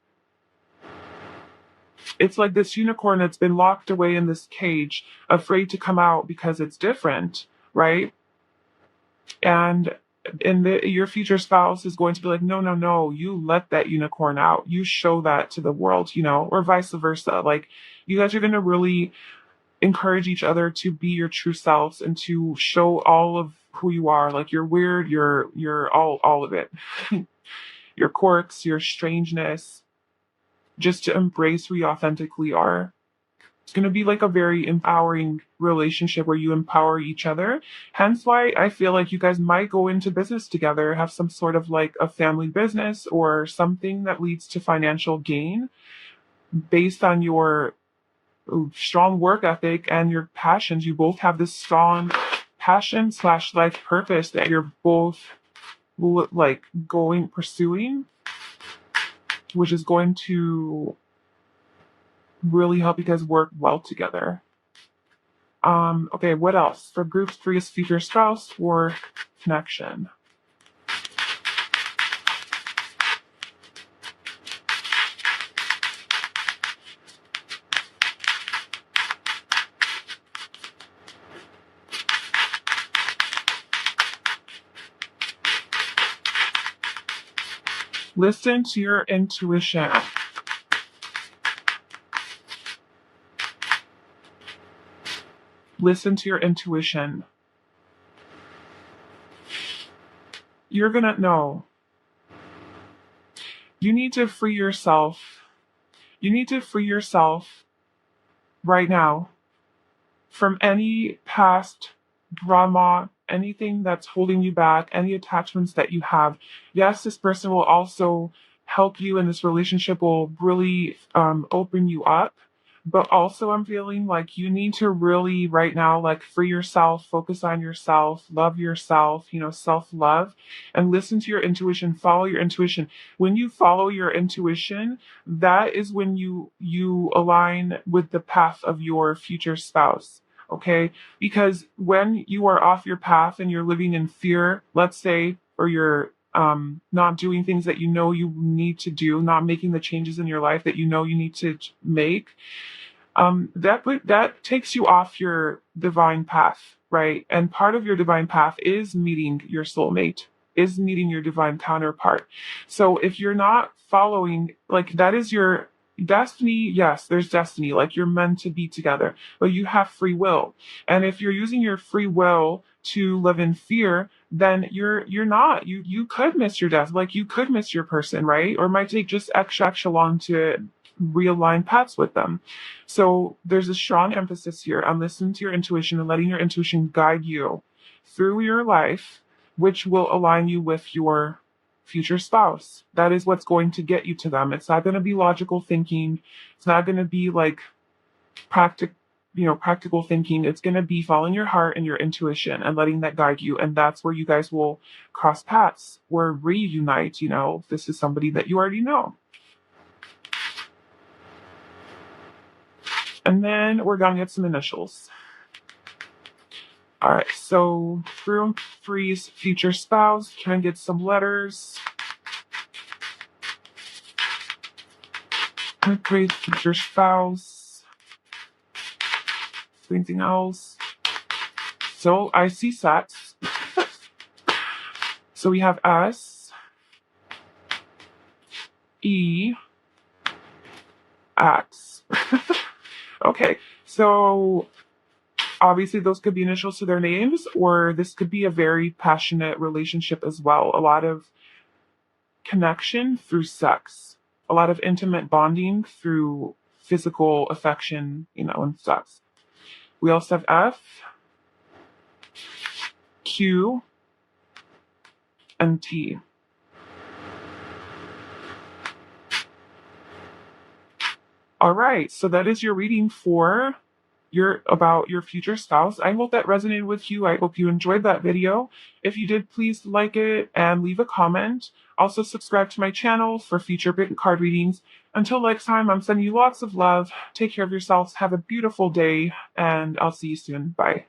Speaker 1: It's like this unicorn that's been locked away in this cage, afraid to come out because it's different, right? And your future spouse is going to be like, no, no, no, you let that unicorn out. You show that to the world, or vice versa. Like, you guys are going to really encourage each other to be your true selves and to show all of who you are. Like, you're weird, you're all of it. Your quirks, your strangeness, just to embrace who you authentically are. It's going to be like a very empowering relationship where you empower each other. Hence why I feel like you guys might go into business together, have some sort of like a family business or something that leads to financial gain based on your strong work ethic and your passions. You both have this strong passion slash life purpose that you're both like pursuing, which is going to really help you guys work well together. Okay, what else? For group 3 is future spouse or connection. Listen to your intuition. Listen to your intuition. You're gonna know. You need to free yourself. You need to free yourself right now from any past drama, anything that's holding you back, any attachments that you have. Yes, this person will also help you, and this relationship will really open you up. But also, I'm feeling like you need to really, right now, like free yourself, focus on yourself, love yourself, self love, and listen to your intuition, follow your intuition. When you follow your intuition, that is when you align with the path of your future spouse. Okay, because when you are off your path and you're living in fear, let's say, or you're not doing things that you know you need to do, not making the changes in your life that you know you need to make, that takes you off your divine path, right? And part of your divine path is meeting your soulmate, is meeting your divine counterpart. So if you're not following, like that is your destiny, yes, there's destiny, like you're meant to be together, but you have free will. And if you're using your free will to live in fear, then you're not. You could miss your death, like you could miss your person, right? Or it might take just extra long to realign paths with them. So there's a strong emphasis here on listening to your intuition and letting your intuition guide you through your life, which will align you with your future spouse. That is what's going to get you to them. It's not going to be logical thinking. It's not going to be like practical thinking. It's going to be following your heart and your intuition and letting that guide you. And that's where you guys will cross paths or reunite. This is somebody that you already know. And then we're going to get some initials. All right, so through freeze future spouse, try and get some letters. Create future spouse. Anything else? So I see sets. So we have S, E, X. Okay, so obviously those could be initials to their names, or this could be a very passionate relationship as well. A lot of connection through sex, a lot of intimate bonding through physical affection, and sex. We also have F, Q, and T. All right, so that is your reading for about your future spouse. I hope that resonated with you. I hope you enjoyed that video. If you did, please like it and leave a comment. Also subscribe to my channel for future card readings. Until next time, I'm sending you lots of love. Take care of yourselves. Have a beautiful day, and I'll see you soon. Bye.